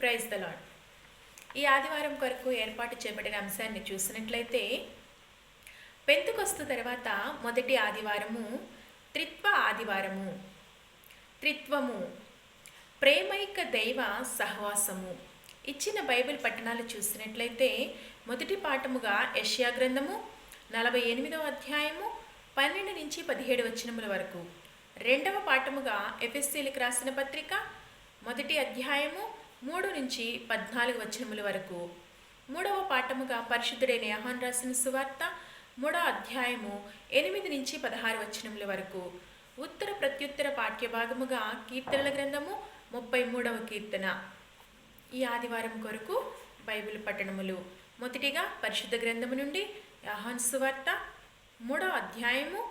Praise the lord. ఈ ఆదివారం కొరకు ఏర్పాటు చేయబడిన అంశాన్ని చూసినట్లయితే, పెంతెకొస్తు తర్వాత మొదటి ఆదివారము త్రిత్వ ఆదివారము. త్రిత్వము, ప్రేమైక దైవ సహవాసము. ఇచ్చిన బైబిల్ పట్టణాలు చూసినట్లయితే, మొదటి పాఠముగా యెషయా గ్రంథము 48వ అధ్యాయము 12 నుంచి 17 వచనముల వరకు. రెండవ పాఠముగా ఎఫెసీయులకు రాసిన పత్రిక మొదటి అధ్యాయము 3 నుంచి 14 వచనముల వరకు. మూడవ పాఠముగా పరిశుద్ధుడైన యోహాను రాసిన సువార్త 3వ అధ్యాయము 8 నుంచి 16 వచనముల వరకు. ఉత్తర ప్రత్యుత్తర పాఠ్యభాగముగా కీర్తనల గ్రంథము 33వ కీర్తన. ఈ ఆదివారం కొరకు బైబిల్ పట్టణములు. మొదటిగా పరిశుద్ధ గ్రంథము నుండి యోహాను సువార్త 3వ అధ్యాయము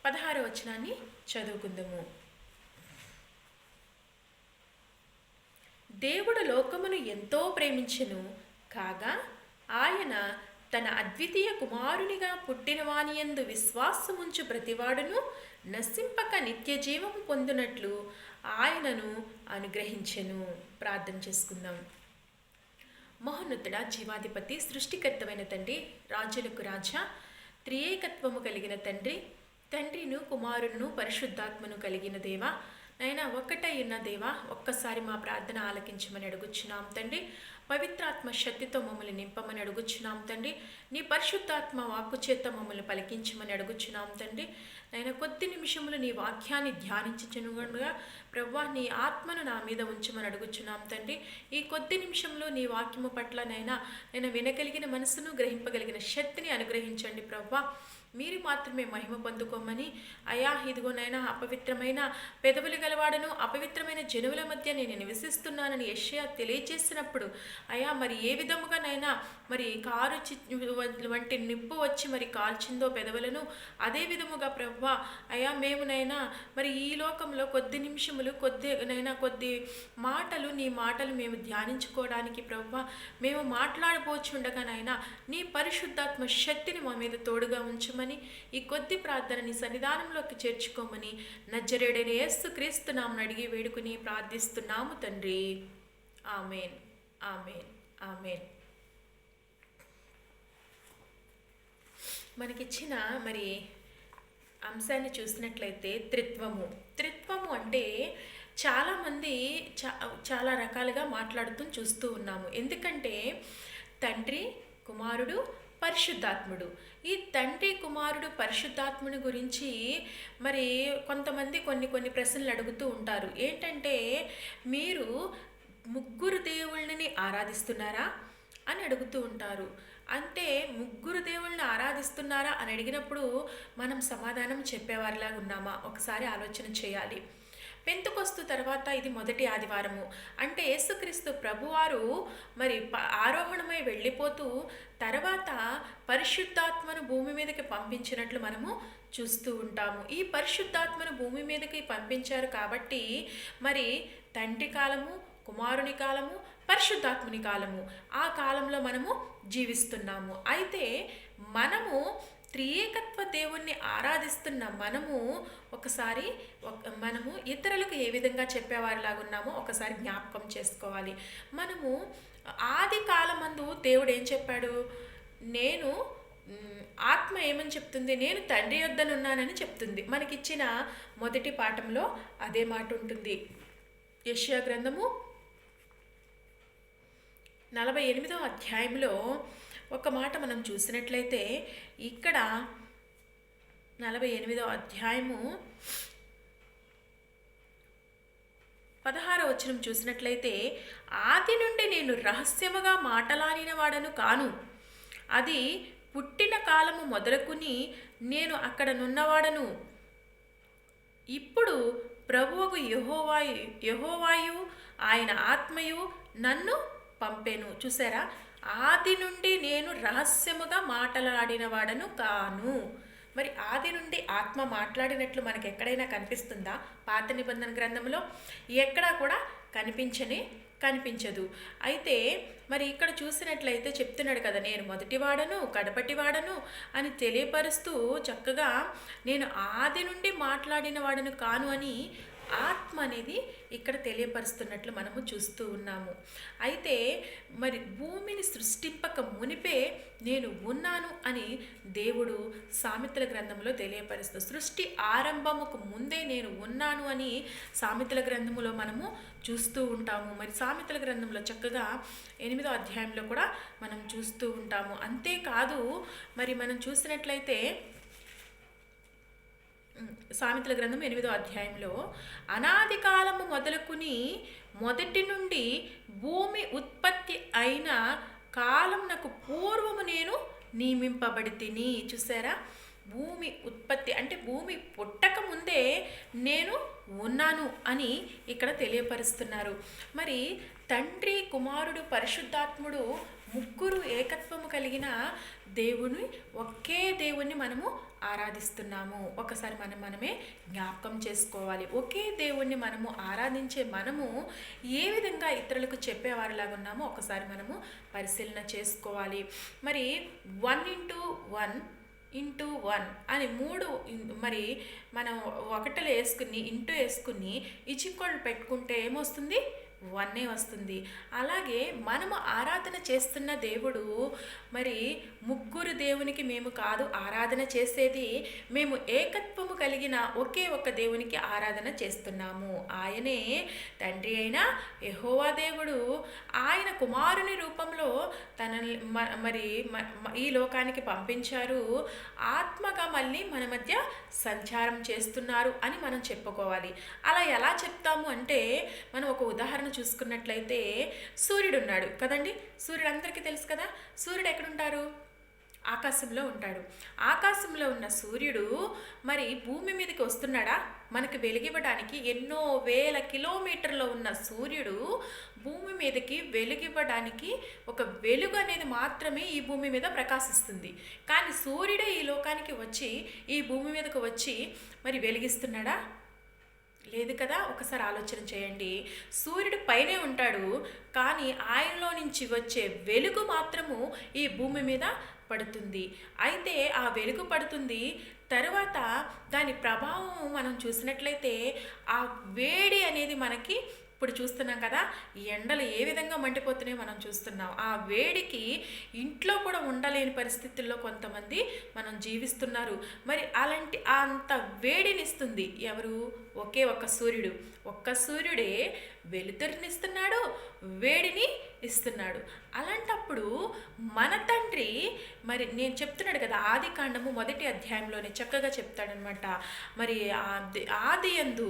16వ వచనాన్ని చదువుకుందాము. దేవుడు లోకమును ఎంతో ప్రేమించెను, కాగా ఆయన తన అద్వితీయ కుమారునిగా పుట్టిన వానియందు విశ్వాసముంచు ప్రతివాడును నశింపక నిత్య జీవము పొందునట్లు ఆయనను అనుగ్రహించెను. ప్రార్థన చేసుకుందాం. మహోన్నతుడా, జీవాధిపతి, సృష్టికర్తమైన తండ్రి, రాజులకు రాజా, త్రియేకత్వము కలిగిన తండ్రి, తండ్రిను కుమారును పరిశుద్ధాత్మను కలిగిన దేవా, నైనా ఒక్కటై ఉన్న దేవా, ఒక్కసారి మా ప్రార్థన ఆలకించమని అడుగుచున్నాం తండ్రి. పవిత్రాత్మ శక్తితో మమ్మల్ని నింపమని అడుగుచున్నాం తండ్రి. నీ పరిశుద్ధాత్మ వాక్కు చేత మమ్మల్ని పలికించమని అడుగుచున్నాం తండ్రి. నైనా కొద్ది నిమిషములు నీ వాక్యాన్ని ధ్యానించునుగా ప్రభువా, నీ ఆత్మను నా మీద ఉంచమని అడుగుచున్నాం తండ్రి. ఈ కొద్ది నిమిషంలో నీ వాక్యము పట్ల నేను వినగలిగిన మనసును, గ్రహింపగలిగిన శక్తిని అనుగ్రహించండి ప్రభువా. మీరు మాత్రమే మహిమ పొందుకోమని. అయా, ఇదిగోనైనా అపవిత్రమైన పెదవులు గలవాడను, అపవిత్రమైన జనువుల మధ్య నేను నివసిస్తున్నానని యెషయా తెలియజేసినప్పుడు, అయా మరి ఏ విధముగానైనా మరి కారు వంటి నిప్పు వచ్చి మరి కాల్చిందో పెదవులను, అదే విధముగా ప్రభువా అయా మేమునైనా మరి ఈ లోకంలో కొద్ది నిమిషములు కొద్ది మాటలు, నీ మాటలు మేము ధ్యానించుకోవడానికి ప్రభువా మేము మాట్లాడబోచుండగానైనా నీ పరిశుద్ధాత్మ శక్తిని మా మీద తోడుగా ఉంచమని, ఈ కొద్ది ప్రార్థనని సన్నిధానంలోకి చేర్చుకోమని నజరేయుడైన యేసుక్రీస్తు నామమున అడిగి వేడుకుని ప్రార్థిస్తున్నాము తండ్రి. ఆమేన్, ఆమేన్, ఆమేన్. మనకిచ్చిన మరి అంశాన్ని చూసినట్లయితే త్రిత్వము అంటే చాలామంది చాలా రకాలుగా మాట్లాడుతూ చూస్తూ ఉన్నాము. ఎందుకంటే తండ్రి, కుమారుడు, పరిశుద్ధాత్ముడు. ఈ తండ్రి, కుమారుడు, పరిశుద్ధాత్ముని గురించి మరి కొంతమంది కొన్ని ప్రశ్నలు అడుగుతూ ఉంటారు. ఏంటంటే, మీరు ముగ్గురు దేవుళ్ళని ఆరాధిస్తున్నారా అని అడుగుతూ ఉంటారు. అంటే ముగ్గురు దేవుళ్ళని ఆరాధిస్తున్నారా అని అడిగినప్పుడు మనం సమాధానం చెప్పేవారిలాగా ఉన్నామా? ఒకసారి ఆలోచన చేయాలి. పెంతెకొస్తు తర్వాత ఇది మొదటి ఆదివారము. అంటే యేసుక్రీస్తు ప్రభువారు మరి ఆరోహణమై వెళ్ళిపోతూ తర్వాత పరిశుద్ధాత్మను భూమి మీదకి పంపించినట్లు మనము చూస్తూ ఉంటాము. ఈ పరిశుద్ధాత్మను భూమి మీదకి పంపించారు కాబట్టి మరి తండ్రి కాలము, కుమారుని కాలము, పరిశుద్ధాత్ముని కాలము, ఆ కాలంలో మనము జీవిస్తున్నాము. అయితే మనము త్రియేకత్వ దేవుణ్ణి ఆరాధిస్తున్న మనము ఇతరులకు ఏ విధంగా చెప్పేవారిలాగా ఉన్నామో ఒకసారి జ్ఞాపకం చేసుకోవాలి. మనము ఆది కాలమందు దేవుడు ఏం చెప్పాడు? నేను ఆత్మ ఏమని చెప్తుంది? నేను తండ్రి యొద్దనున్నానని చెప్తుంది. మనకిచ్చిన మొదటి పాఠంలో అదే మాట ఉంటుంది. యెషయా గ్రంథము 48వ అధ్యాయంలో ఒక మాట మనం చూసినట్లయితే, ఇక్కడ 48వ అధ్యాయము 16వ వచనం చూసినట్లయితే, ఆది నుండి నేను రహస్యముగా మాటలాడిన వాడను కాను, అది పుట్టిన కాలము మొదలుకుని నేను అక్కడ నున్నవాడను, ఇప్పుడు ప్రభువుకు యెహోవాయు ఆయన ఆత్మయు నన్ను పంపెను. చూసారా? ఆది నుండి నేను రహస్యముగా మాట్లాడిన వాడను కాను. మరి ఆది నుండి ఆత్మ మాట్లాడినట్లు మనకు ఎక్కడైనా కనిపిస్తుందా? పాత నిబంధన గ్రంథంలో ఎక్కడా కూడా కనిపించదు. అయితే మరి ఇక్కడ చూసినట్లయితే చెప్తున్నాడు కదా, నేను మొదటివాడను, కడపటివాడను అని తెలియపరుస్తూ చక్కగా నేను ఆది నుండి మాట్లాడిన వాడను కాను అని ఆత్మ అనేది ఇక్కడ తెలియపరుస్తున్నట్లు మనము చూస్తూ ఉన్నాము. అయితే మరి భూమిని సృష్టింపక మునిపే నేను ఉన్నాను అని దేవుడు సామెతల గ్రంథంలో తెలియపరుస్తూ, సృష్టి ఆరంభముకు ముందే నేను ఉన్నాను అని సామెతల గ్రంథములో మనము చూస్తూ ఉంటాము. మరి సామెతల గ్రంథంలో చక్కగా 8వ అధ్యాయంలో కూడా మనం చూస్తూ ఉంటాము. అంతేకాదు మరి మనం చూసినట్లయితే సామెతల గ్రంథం 8వ అధ్యాయంలో అనాది కాలము మొదలుకుని మొదటి నుండి భూమి ఉత్పత్తి అయిన కాలం నాకు పూర్వము నేను నియమింపబడి తిని. చూసారా, భూమి ఉత్పత్తి అంటే భూమి పుట్టక ముందే నేను ఉన్నాను అని ఇక్కడ తెలియపరుస్తున్నారు. మరి తండ్రి, కుమారుడు, పరిశుద్ధాత్ముడు ముగ్గురు ఏకత్వము కలిగిన దేవుని, ఒకే దేవుణ్ణి మనము ఆరాధిస్తున్నాము. ఒకసారి మనమే జ్ఞాపకం చేసుకోవాలి. ఒకే దేవుణ్ణి మనము ఆరాధించే మనము ఏ విధంగా ఇతరులకు చెప్పేవారిలాగా ఉన్నామో ఒకసారి మనము పరిశీలన చేసుకోవాలి. మరి 1 అని 3 మరి మనం ఒకటిలో వేసుకుని ఇంటూ వేసుకుని ఇచికోళ్ళు పెట్టుకుంటే ఏమొస్తుంది? 1 వస్తుంది. అలాగే మనము ఆరాధన చేస్తున్న దేవుడు మరి ముగ్గురు దేవునికి మేము కాదు ఆరాధన చేసేది, మేము ఏకత్వము కలిగిన ఒకే ఒక్క దేవునికి ఆరాధన చేస్తున్నాము. ఆయనే తండ్రి అయిన యెహోవా దేవుడు. ఆయన కుమారుని రూపంలో మరి ఈ లోకానికి పంపించారు. ఆత్మగా మళ్ళీ మన మధ్య సంచారం చేస్తున్నారు అని మనం చెప్పుకోవాలి. అలా ఎలా చెప్తాము అంటే, మనం ఒక ఉదాహరణ చూసుకున్నట్లయితే సూర్యుడు ఉన్నాడు కదండి. సూర్యుడు అందరికీ తెలుసు కదా. సూర్యుడు ఎక్కడుంటారు? ఆకాశంలో ఉంటాడు. ఆకాశంలో ఉన్న సూర్యుడు మరి భూమి మీదకి వస్తున్నాడా? మనకు వెలిగివ్వడానికి ఎన్నో వేల కిలోమీటర్లో ఉన్న సూర్యుడు భూమి మీదకి వెలిగివ్వడానికి ఒక వెలుగు అనేది మాత్రమే ఈ భూమి మీద ప్రకాశిస్తుంది. కానీ సూర్యుడే ఈ లోకానికి వచ్చి ఈ భూమి మీదకు వచ్చి మరి వెలిగిస్తున్నాడా? లేదు కదా. ఒకసారి ఆలోచన చేయండి. సూర్యుడు పైనే ఉంటాడు, కానీ ఆయనలో నుంచి వచ్చే వెలుగు మాత్రము ఈ భూమి మీద పడుతుంది. అయితే ఆ వెలుగు పడుతుంది, తర్వాత దాని ప్రభావం మనం చూసినట్లయితే ఆ వేడి అనేది మనకి ఇప్పుడు చూస్తున్నాం కదా, ఈ ఎండలు ఏ విధంగా మండిపోతున్నాయో మనం చూస్తున్నాం. ఆ వేడికి ఇంట్లో కూడా ఉండలేని పరిస్థితుల్లో కొంతమంది మనం జీవిస్తున్నారు. మరి అలాంటి అంత వేడినిస్తుంది ఎవరు? ఒకే ఒక్క సూర్యుడు. ఒక్క సూర్యుడే వెలుతురునిస్తున్నాడు, వేడిని ఇస్తున్నాడు. అలాంటప్పుడు మన తండ్రి మరి నేను చెప్తున్నాడు కదా, ఆది కాండము 1వ అధ్యాయంలోనే చక్కగా చెప్తాడనమాట. మరి ఆది యందు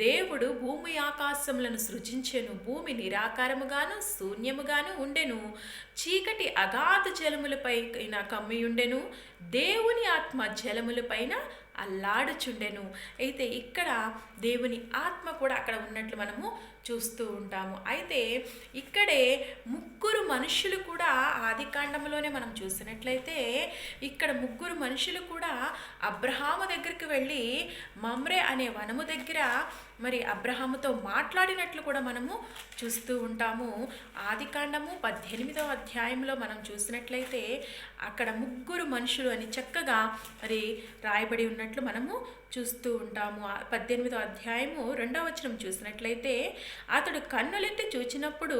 దేవుడు భూమి ఆకాశములను సృజించెను. భూమి నిరాకారముగాను శూన్యముగాను ఉండెను. చీకటి అగాధ జలములపై కమ్మి ఉండెను. దేవుని ఆత్మ జలములపైన అల్లాడుచుండెను. అయితే ఇక్కడ దేవుని ఆత్మ కూడా అక్కడ ఉన్నట్లు మనము చూస్తూ ఉంటాము. అయితే ఇక్కడే ముగ్గురు మనుషులు కూడా ఆది కాండంలోనే మనం చూసినట్లయితే ఇక్కడ ముగ్గురు మనుషులు కూడా అబ్రహాము దగ్గరికి వెళ్ళి మమ్రే అనే వనము దగ్గర మరి అబ్రహాముతో మాట్లాడినట్లు కూడా మనము చూస్తూ ఉంటాము. ఆది కాండము 18వ అధ్యాయంలో మనం చూసినట్లయితే అక్కడ ముగ్గురు మనుషులు అని చక్కగా మరి రాయబడి ఉన్నట్లు మనము చూస్తూ ఉంటాము. 18వ అధ్యాయము 2వ వచనం చూసినట్లయితే అతడు కన్నులెత్తి చూచినప్పుడు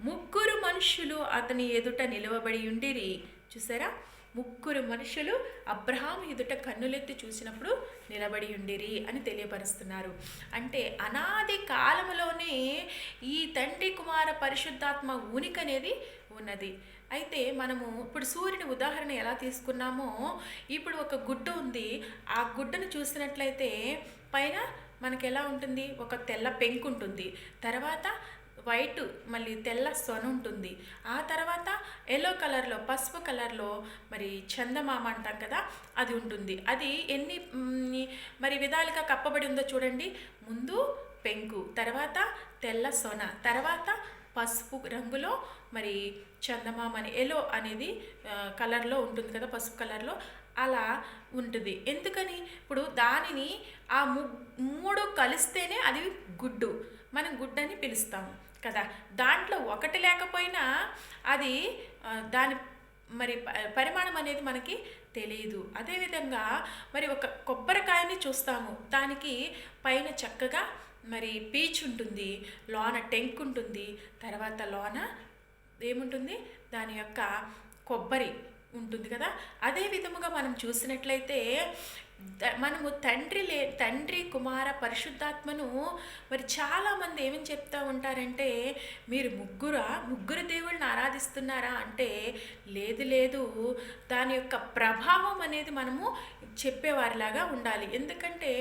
ముగ్గురు మనుషులు అతని ఎదుట నిలవబడి ఉండిరి. చూసారా, ముగ్గురు మనుషులు అబ్రహాము ఎదుట కన్నులెత్తి చూసినప్పుడు నిలబడి ఉండిరి అని తెలియపరుస్తున్నారు. అంటే అనాది కాలంలోనే ఈ తండ్రి కుమార పరిశుద్ధాత్మ ఉనికి అనేది ఉన్నది. అయితే మనము ఇప్పుడు సూర్యుని ఉదాహరణ ఎలా తీసుకున్నామో, ఇప్పుడు ఒక గుడ్డ ఉంది. ఆ గుడ్డను చూసినట్లయితే పైన మనకి ఎలా ఉంటుంది? ఒక తెల్ల పెంకు ఉంటుంది, తర్వాత వైట్ మళ్ళీ తెల్ల సొన ఉంటుంది, ఆ తర్వాత ఎల్లో కలర్లో పసుపు కలర్లో మరి చందమామ అంటాం కదా అది ఉంటుంది. అది ఎన్ని మరి విధాలుగా కప్పబడి ఉందో చూడండి. ముందు పెంకు, తర్వాత తెల్ల సొన, తర్వాత పసుపు రంగులో మరి చందమామ అని ఎల్లో అనేది కలర్లో ఉంటుంది కదా, పసుపు కలర్లో అలా ఉంటుంది. ఎందుకని? ఇప్పుడు దానిని ఆ మూడు కలిస్తేనే అది గుడ్డు, మనం గుడ్డని పిలుస్తాము కదా. దాంట్లో ఒకటి లేకపోయినా అది దాని మరి పరిమాణం అనేది మనకి తెలియదు. అదేవిధంగా మరి ఒక కొబ్బరికాయని చూస్తాము, దానికి పైన చక్కగా మరి పీచ్ ఉంటుంది, లోన టెంక్ ఉంటుంది, తర్వాత లోన ఏముంటుంది, దాని యొక్క కొబ్బరి ఉంటుంది కదా. అదే విధముగా మనం చూసినట్లయితే మనము తండ్రి కుమార పరిశుద్ధాత్మను మరి చాలామంది ఏమని చెప్తూ ఉంటారంటే, మీరు ముగ్గురు దేవుళ్ళని ఆరాధిస్తున్నారా అంటే, లేదు లేదు, దాని యొక్క ప్రభావం అనేది మనము చెప్పేవారిలాగా ఉండాలి. ఎందుకంటే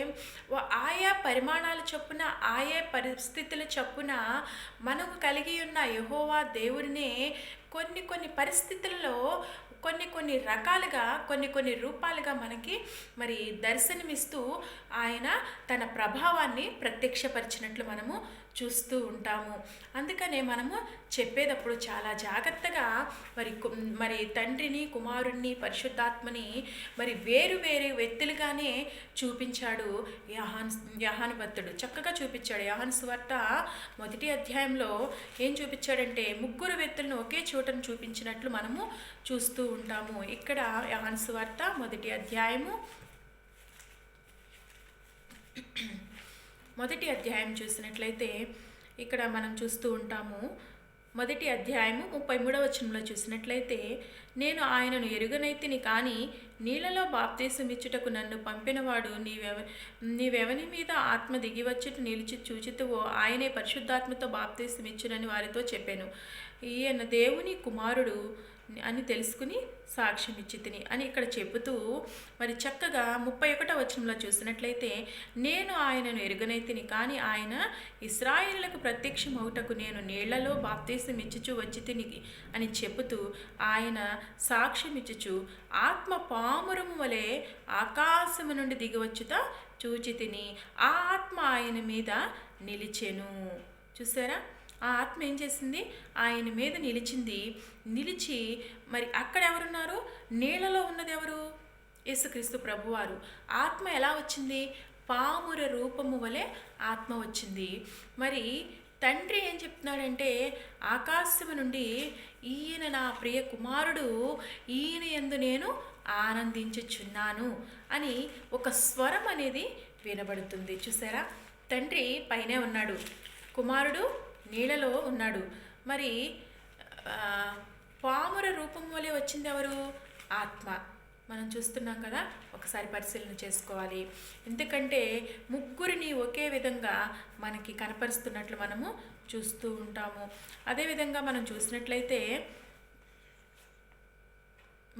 ఆయా పరిమాణాల చొప్పున, ఆయా పరిస్థితుల చొప్పున మనము కలిగి ఉన్న యెహోవా దేవుడినే కొన్ని పరిస్థితులలో కొన్ని రకాలుగా, కొన్ని రూపాలుగా మనకి మరి దర్శనమిస్తూ ఆయన తన ప్రభావాన్ని ప్రత్యక్షపరిచినట్లు మనము చూస్తూ ఉంటాము. అందుకనే మనము చెప్పేటప్పుడు చాలా జాగ్రత్తగా మరి తండ్రిని, కుమారుణ్ణి, పరిశుద్ధాత్మని మరి వేరు వ్యక్తులుగానే చూపించాడు యోహాను భక్తుడు. చక్కగా చూపించాడు. యోహాను సువార్త 1వ అధ్యాయంలో ఏం చూపించాడంటే, ముగ్గురు వ్యక్తులను ఒకే చోటను చూపించినట్లు మనము చూస్తూ ఉంటాము. ఇక్కడ యోహాను సువార్త 1వ అధ్యాయము 1వ అధ్యాయం చూసినట్లయితే ఇక్కడ మనం చూస్తూ ఉంటాము. 1వ అధ్యాయము 33వ వచనంలో చూసినట్లయితే, నేను ఆయనను ఎరుగనైతిని, కానీ నీళ్లలో బాప్తీసమిచ్చుటకు నన్ను పంపినవాడు నీవెవని మీద ఆత్మ దిగివచ్చుట నిలిచి చూచితువో ఆయనే పరిశుద్ధాత్మతో బాప్తీసమిచ్చునని వారితో చెప్పాను. ఈయన దేవుని కుమారుడు అని తెలుసుకుని సాక్ష్యం ఇచ్చి తిని అని ఇక్కడ చెబుతూ మరి చక్కగా 31వ వచనంలో చూసినట్లయితే, నేను ఆయనను ఎరుగనైతిని, కానీ ఆయన ఇశ్రాయేలులకు ప్రత్యక్షమవుటకు నేను నీళ్లలో బాప్తీసం ఇచ్చుచు వచ్చి తిని అని చెబుతూ ఆయన సాక్ష్యం ఇచ్చుచు ఆత్మ పామురము వలె ఆకాశము నుండి దిగివచ్చుతా చూచి తిని ఆ ఆత్మ ఆయన మీద నిలిచెను. చూసారా, ఆ ఆత్మ ఏం చేసింది, ఆయన మీద నిలిచి మరి అక్కడ ఎవరున్నారు, నీళ్ళలో ఉన్నది ఎవరు, యేసుక్రీస్తు ప్రభువారు. ఆత్మ ఎలా వచ్చింది, పాముర రూపము వలె ఆత్మ వచ్చింది. మరి తండ్రి ఏం చెప్తున్నాడంటే, ఆకాశము నుండి ఈయన నా ప్రియ కుమారుడు, ఈయన యందు నేను ఆనందించుచున్నాను అని ఒక స్వరం అనేది వినబడుతుంది. చూసారా, తండ్రి పైనే ఉన్నాడు, కుమారుడు నీళ్ళలో ఉన్నాడు. మరి పాముర రూపం వలె వచ్చింది ఎవరు, ఆత్మ. మనం చూస్తున్నాం కదా, ఒకసారి పరిశీలన చేసుకోవాలి. ఎందుకంటే ముగ్గురిని ఒకే విధంగా మనకి కనపరుస్తున్నట్లు మనము చూస్తూ ఉంటాము. అదేవిధంగా మనం చూసినట్లయితే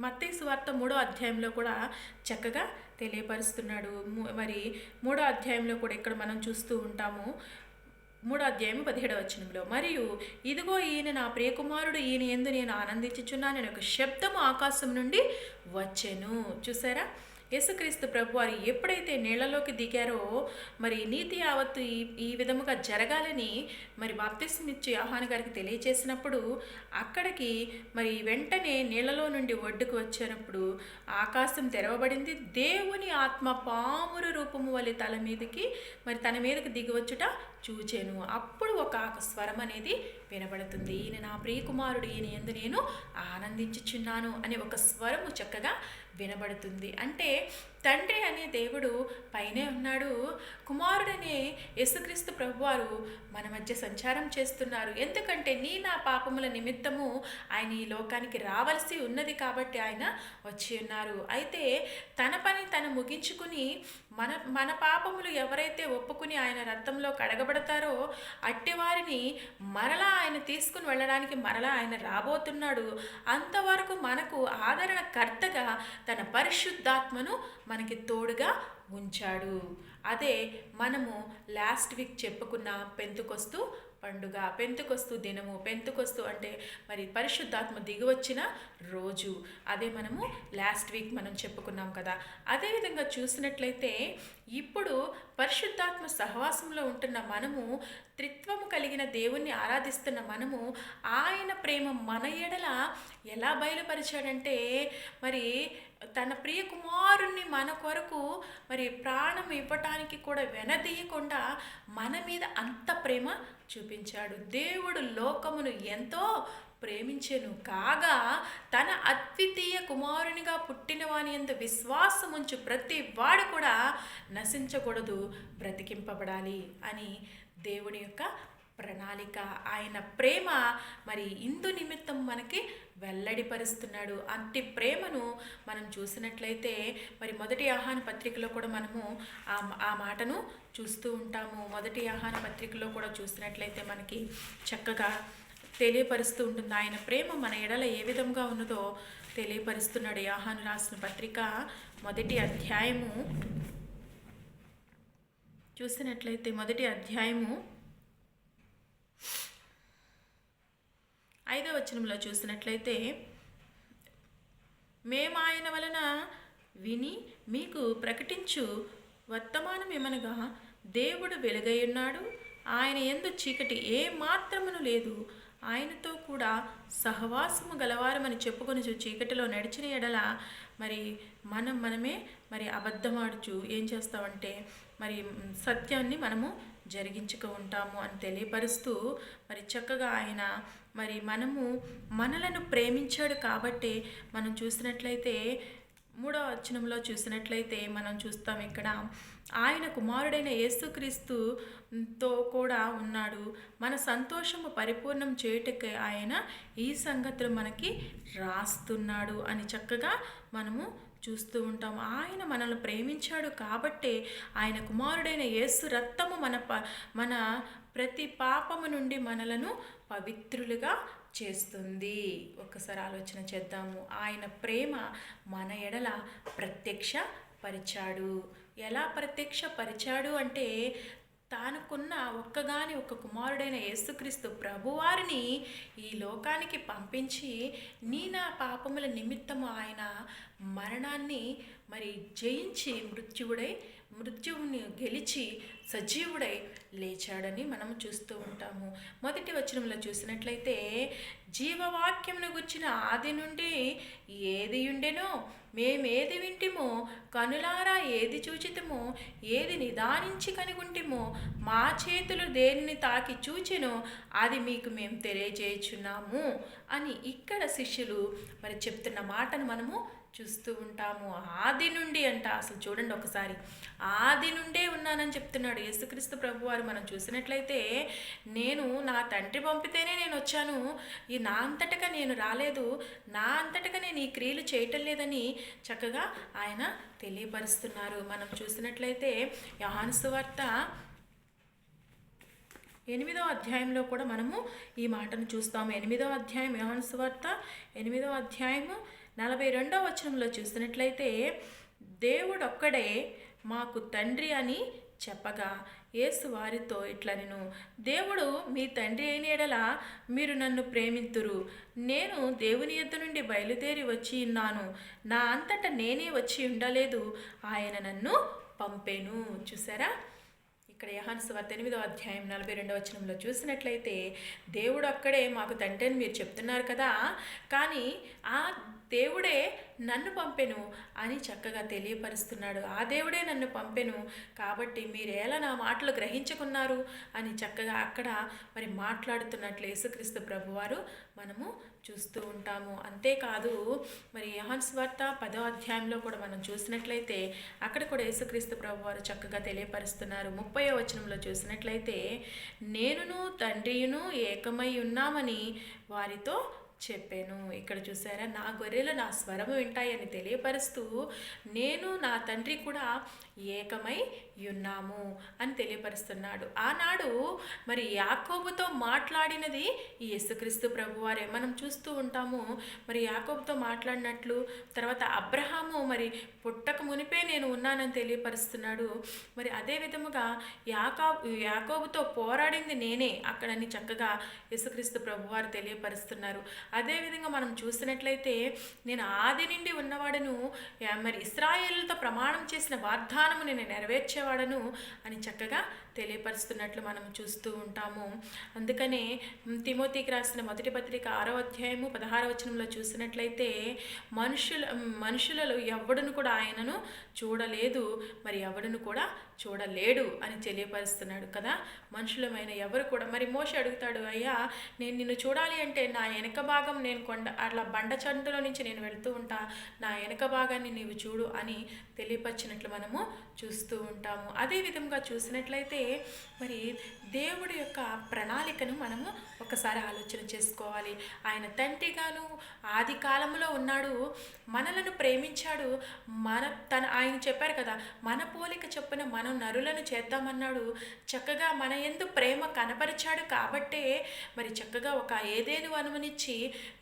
మత్తయి సువార్త 3వ అధ్యాయంలో కూడా చక్కగా తెలియపరుస్తున్నాడు. మరి 3వ అధ్యాయంలో కూడా ఇక్కడ మనం చూస్తూ ఉంటాము. 3వ అధ్యాయం 17వ వచనంలో, మరియు ఇదిగో ఈయన నా ప్రియకుమారుడు, ఈయన యందు నేను ఆనందించుచున్నానని ఒక శబ్దము ఆకాశం నుండి వచ్చెను. చూసారా, యేసుక్రీస్తు ప్రభువారు ఎప్పుడైతే నీళ్లలోకి దిగారో మరి నీతి యావత్తు ఈ విధముగా జరగాలని మరి బాప్తిస్మం ఇచ్చి యోహాను గారికి తెలియచేసినప్పుడు అక్కడికి మరి వెంటనే నీళ్లలో నుండి ఒడ్డుకు వచ్చినప్పుడు ఆకాశం తెరవబడింది. దేవుని ఆత్మ పాముర రూపము వలె తన మీదకి దిగివచ్చుట చూచెను. అప్పుడు ఒక స్వరం అనేది వినబడుతుంది, ఈయన నా ప్రియకుమారుడు, ఈయన యందు నేను ఆనందించుచున్నాను అనే ఒక స్వరము చక్కగా వినబడుతుంది. అంటే తండ్రి అనే దేవుడు పైనే ఉన్నాడు, కుమారుడనే యేసుక్రీస్తు ప్రభువారు మన మధ్య సంచారం చేస్తున్నారు. ఎందుకంటే నా పాపముల నిమిత్తము ఆయన ఈ లోకానికి రావాల్సి ఉన్నది కాబట్టి ఆయన వచ్చి ఉన్నారు. అయితే తన పని తను ముగించుకుని మన పాపములు ఎవరైతే ఒప్పుకుని ఆయన రక్తంలో కడగబడతారో అట్టివారిని మరలా ఆయన తీసుకుని వెళ్ళడానికి మరలా ఆయన రాబోతున్నాడు. అంతవరకు మనకు ఆదరణకర్తగా తన పరిశుద్ధాత్మను మనకి తోడుగా ఉంచాడు. అదే మనము లాస్ట్ వీక్ చెప్పుకున్న పెంతుకొస్తు పండుగ, పెంతుకొస్తు దినము. పెంతుకొస్తు అంటే మరి పరిశుద్ధాత్మ దిగివచ్చిన రోజు. అదే మనము లాస్ట్ వీక్ మనం చెప్పుకున్నాం కదా. అదేవిధంగా చూసినట్లయితే ఇప్పుడు పరిశుద్ధాత్మ సహవాసంలో ఉంటున్న మనము, త్రిత్వము కలిగిన దేవుణ్ణి ఆరాధిస్తున్న మనము ఆయన ప్రేమ మన ఎడల ఎలా బయలుపరిచాడంటే, మరి తన ప్రియ కుమారుణ్ణి మన కొరకు మరి ప్రాణం ఇవ్వటానికి కూడా వెనదీయకుండా మన మీద అంత ప్రేమ చూపించాడు. దేవుడు లోకమును ఎంతో ప్రేమించెను కాగా తన అద్వితీయ కుమారునిగా పుట్టిన వాని యందు విశ్వాసముంచు ప్రతి వాడు కూడా నశించకూడదు, బ్రతికింపబడాలి అని దేవుని యొక్క ప్రణాళిక. ఆయన ప్రేమ మరి ఇందు నిమిత్తం మనకి వెల్లడిపరుస్తున్నాడు. అట్టి ప్రేమను మనం చూసినట్లయితే మరి మొదటి యోహాను పత్రికలో కూడా మనము ఆ మాటను చూస్తూ ఉంటాము. మొదటి యోహాను పత్రికలో కూడా చూసినట్లయితే మనకి చక్కగా తెలియపరుస్తూ ఉంటుంది. ఆయన ప్రేమ మన ఎడల ఏ విధంగా ఉన్నదో తెలియపరుస్తున్నాడు. యోహాను రాసిన పత్రిక మొదటి అధ్యాయము చూసినట్లయితే మొదటి అధ్యాయము 5వ వచనంలో చూసినట్లయితే, మేము ఆయన వలన విని మీకు ప్రకటించు వర్తమానం ఏమనగా దేవుడు వెలుగై ఉన్నాడు, ఆయన యందు చీకటి ఏ మాత్రమును లేదు, ఆయనతో కూడా సహవాసము గలవారమని చెప్పుకొని చీకటిలో నడిచిన ఎడల మరి మనమే మరి అబద్ధమాడుచు ఏం చేస్తామంటే మరి సత్యాన్ని మనము జరిగించుకు ఉంటాము అని తెలియపరుస్తూ మరి చక్కగా ఆయన మరి మనలను ప్రేమించాడు కాబట్టి మనం చూసినట్లయితే 3వ వచనంలో చూసినట్లయితే మనం చూస్తాం ఇక్కడ ఆయన కుమారుడైన యేసుక్రీస్తుతో కూడా ఉన్నాడు, మన సంతోషము పరిపూర్ణం చేయుటకై ఆయన ఈ సంగతులు మనకి రాస్తున్నాడు అని చక్కగా మనము చూస్తూ ఉంటాం. ఆయన మనల్ని ప్రేమించాడు కాబట్టే ఆయన కుమారుడైన యేసు రక్తము మన ప్రతి పాపము నుండి మనలను పవిత్రులుగా చేస్తుంది. ఒక్కసారి ఆలోచన చేద్దాము. ఆయన ప్రేమ మన ఎడల ప్రత్యక్షపరిచాడు. ఎలా ప్రత్యక్షపరిచాడు అంటే తానుకున్న ఒక్క కుమారుడైన యేసుక్రీస్తు ప్రభువారిని ఈ లోకానికి పంపించి నా పాపముల నిమిత్తము ఆయన మరణాన్ని మరి జయించి మృత్యువుని గెలిచి సజీవుడై లేచాడని మనం చూస్తూ ఉంటాము. మొదటి వచనంలో చూసినట్లయితే జీవవాక్యమును గుర్చిన ఆది నుండి ఏది ఉండెనో మేమేది వింటిమో కనులారా ఏది చూచితమో ఏది నిదానించి కనుగొంటిమో మా చేతులు దేనిని తాకి చూచెనో అది మీకు మేము తెలియజేయుచున్నాము అని ఇక్కడ శిష్యులు మరి చెప్తున్న మాటను మనము చూస్తూ ఉంటాము. ఆది నుండి అంట, అసలు చూడండి ఒకసారి, ఆది నుండే ఉన్నానని చెప్తున్నాడు యేసుక్రీస్తు ప్రభువారు. మనం చూసినట్లయితే నేను నా తండ్రి పంపితేనే నేను వచ్చాను, నా అంతటగా నేను రాలేదు, నా అంతటగా నేను ఈ క్రియలు చేయటం లేదని చక్కగా ఆయన తెలియపరుస్తున్నారు. మనం చూసినట్లయితే యోహాను సువార్త 8వ అధ్యాయంలో కూడా మనము ఈ మాటను చూస్తాము. 8వ అధ్యాయం యోహాను సువార్త 8వ అధ్యాయము 42వ వచనంలో చూసినట్లయితే దేవుడు ఒక్కడే మాకు తండ్రి అని చెప్పగా యేసు వారితో ఇట్లనెను, దేవుడు మీ తండ్రి అయిన ఎడల మీరు నన్ను ప్రేమింతురు, నేను దేవుని యొద్ద నుండి బయలుదేరి వచ్చి ఉన్నాను, నా అంతటా నేనే వచ్చి ఉండలేదు, ఆయన నన్ను పంపెను. చూసారా, ఇక్కడ యోహాను సువార్త 8వ అధ్యాయం 42వ వచనంలో చూసినట్లయితే దేవుడు అక్కడే మాకు తండ్రి అని మీరు చెప్తున్నారు కదా, కానీ ఆ దేవుడే నన్ను పంపెను అని చక్కగా తెలియపరుస్తున్నాడు. ఆ దేవుడే నన్ను పంపెను కాబట్టి మీరు ఎలా నా మాటలు గ్రహించుకున్నారు అని చక్కగా అక్కడ మరి మాట్లాడుతున్నట్లు యేసుక్రీస్తు ప్రభువారు మనము చూస్తూ ఉంటాము. అంతేకాదు మరి యోహాను సువార్త 10వ అధ్యాయంలో కూడా మనం చూసినట్లయితే అక్కడ కూడా యేసుక్రీస్తు ప్రభువారు చక్కగా తెలియపరుస్తున్నారు. 30వ వచనంలో చూసినట్లయితే నేనును తండ్రియును ఏకమై ఉన్నామని వారితో చెప్పాను. ఇక్కడ చూసారా, నా గొర్రెలు నా స్వరము వింటాయని తెలియపరుస్తూ నేను నా తండ్రి కూడా ఏకమై ఉన్నాము అని తెలియపరుస్తున్నాడు. ఆనాడు మరి యాకోబుతో మాట్లాడినది ఈ యేసుక్రీస్తు ప్రభువారే. మనం చూస్తూ ఉంటాము మరి యాకోబుతో మాట్లాడినట్లు, తర్వాత అబ్రహాము మరి పుట్టక మునిపే నేను ఉన్నానని తెలియపరుస్తున్నాడు. మరి అదే విధముగా యాకోబుతో పోరాడింది నేనే అక్కడని చక్కగా యేసుక్రీస్తు ప్రభువారు తెలియపరుస్తున్నారు. అదేవిధంగా మనం చూసినట్లయితే నేను ఆది నుండి ఉన్నవాడను, మరి ఇశ్రాయేలుతో ప్రమాణం చేసిన వాగ్దానము నేను నెరవేర్చేవాడను అని చక్కగా తెలియపరుస్తున్నట్లు మనం చూస్తూ ఉంటాము. అందుకనే తిమోతికి రాసిన మొదటి పత్రిక 6వ అధ్యాయము 16వ వచనంలో చూసినట్లయితే మనుషులలో ఎవడును కూడా ఆయనను చూడలేదు, మరి ఎవడును కూడా చూడలేడు అని తెలియపరుస్తున్నాడు కదా. మనుషులమైన ఎవరు కూడా, మరి మోషే అడుగుతాడు, అయ్యా నేను నిన్ను చూడాలి అంటే నా వెనక భాగం, నేను అట్లా బండ చంటులో నుంచి నేను వెళ్తూ ఉంటా, నా వెనక భాగాన్ని నీవు చూడు అని తెలియపరిచినట్లు మనము చూస్తూ ఉంటాము. అదే విధంగా చూసినట్లయితే మరి దేవుడి యొక్క ప్రణాళికను మనము ఒకసారి ఆలోచన చేసుకోవాలి. ఆయన తండ్రిగాను ఆది కాలంలో ఉన్నాడు, మనలను ప్రేమించాడు. ఆయన చెప్పారు కదా, మన పోలిక చొప్పున మనం నరులను చేద్దామన్నాడు. చక్కగా మన యందు ప్రేమ కనపరిచాడు కాబట్టే మరి చక్కగా ఒక ఏదేను వనమునిచ్చి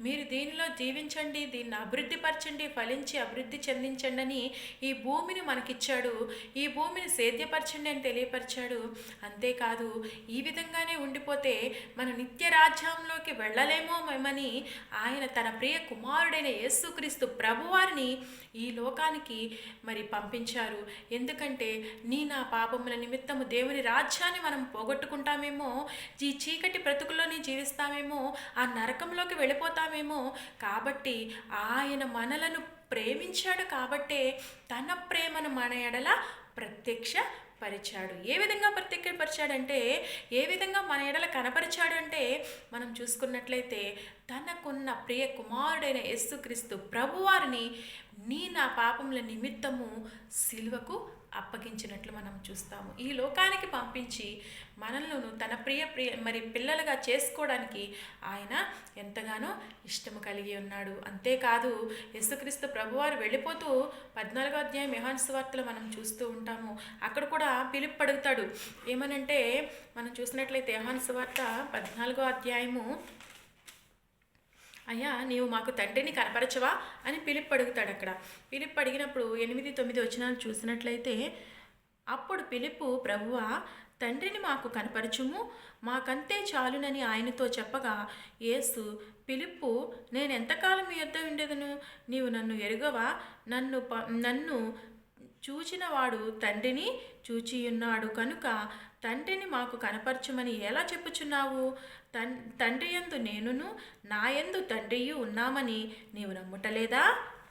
మీరు దీనిలో జీవించండి, దీన్ని అభివృద్ధిపరచండి, ఫలించి అభివృద్ధి చెందించండి అని ఈ భూమిని మనకిచ్చాడు. ఈ భూమిని సేద్యపరచండి అని తెలియపరిచాడు. అంతేకాదు ఈ విధంగానే ఉండిపోతే మన నిత్య రాజ్యంలోకి వెళ్ళలేమో మేమని ఆయన తన ప్రియ కుమారుడైన యేసుక్రీస్తు ప్రభువారిని ఈ లోకానికి మరి పంపించారు. ఎందుకంటే నా పాపముల నిమిత్తము దేవుని రాజ్యాన్ని మనం పోగొట్టుకుంటామేమో, ఈ చీకటి బ్రతుకుల్లోని జీవిస్తామేమో, ఆ నరకంలోకి వెళ్ళిపోతామేమో. కాబట్టి ఆయన మనలను ప్రేమించాడు కాబట్టే తన ప్రేమను మన ఎడల ప్రత్యక్షపరిచాడు. ఏ విధంగా ప్రత్యక్షపరిచాడంటే, ఏ విధంగా మన ఎడల కనపరిచాడు అంటే మనం చూసుకున్నట్లయితే తనకున్న ప్రియ కుమారుడైన యేసుక్రీస్తు ప్రభువారిని నా పాపముల నిమిత్తము సిలువకు అప్పగించినట్లు మనం చూస్తాము. ఈ లోకానికి పంపించి మనల్ని తన ప్రియ మరి పిల్లలుగా చేసుకోవడానికి ఆయన ఎంతగానో ఇష్టము కలిగి ఉన్నాడు. అంతేకాదు యేసుక్రీస్తు ప్రభువారు వెళ్ళిపోతూ 14వ అధ్యాయం యోహాను సువార్తలో మనం చూస్తూ ఉంటాము. అక్కడ కూడా ఫిలిప్పు అడుగుతాడు ఏమనంటే, మనం చూసినట్లయితే యోహాను సువార్త 14వ అధ్యాయము, అయ్యా నీవు మాకు తండ్రిని కనపరచవా అని ఫిలిప్పు అడుగుతాడు. అక్కడ ఫిలిప్పు అడిగినప్పుడు 8-9 వచనాలు చూసినట్లయితే, అప్పుడు ఫిలిప్పు ప్రభువా తండ్రిని మాకు కనపరచుము, మాకంతే చాలునని ఆయనతో చెప్పగా, యేసు ఫిలిప్పు నేను ఎంతకాలం మీ యొద్ద ఉండేదను, నీవు నన్ను ఎరుగవా, నన్ను చూచినవాడు తండ్రిని చూచియున్నాడు కనుక తండ్రిని మాకు కనపరచమని ఎలా చెప్పుచున్నావు? తండ్రి యందు నేనును నా యందు తండ్రియు ఉన్నామని నీవు నమ్ముటలేదా?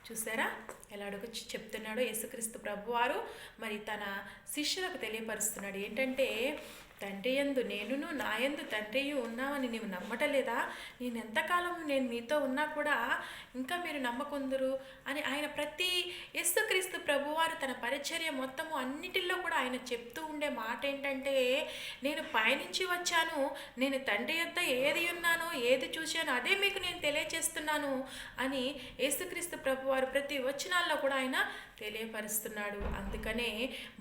చూసారా ఎలా చెప్తున్నాడో యేసుక్రీస్తు ప్రభువారు మరి తన శిష్యులకు తెలియపరుస్తున్నాడు. ఏంటంటే, తండ్రి యందు నేనును నా యందు తండ్రియు ఉన్నామని నీవు నమ్మటలేదా? నేను ఎంతకాలం నేను మీతో ఉన్నా కూడా ఇంకా మీరు నమ్మకుందురు అని ఆయన ప్రతి యేసుక్రీస్తు ప్రభువారు తన పరిచర్య మొత్తము అన్నిటిలో కూడా ఆయన చెప్తూ ఉండే మాట ఏంటంటే, నేను పయనించి వచ్చాను, నేను తండ్రి యొద్ద ఏది ఉన్నానో ఏది చూశానో అదే మీకు నేను తెలియచేస్తున్నాను అని యేసుక్రీస్తు ప్రభువారు ప్రతి వచనాల్లో కూడా ఆయన తెలియపరుస్తున్నాడు. అందుకనే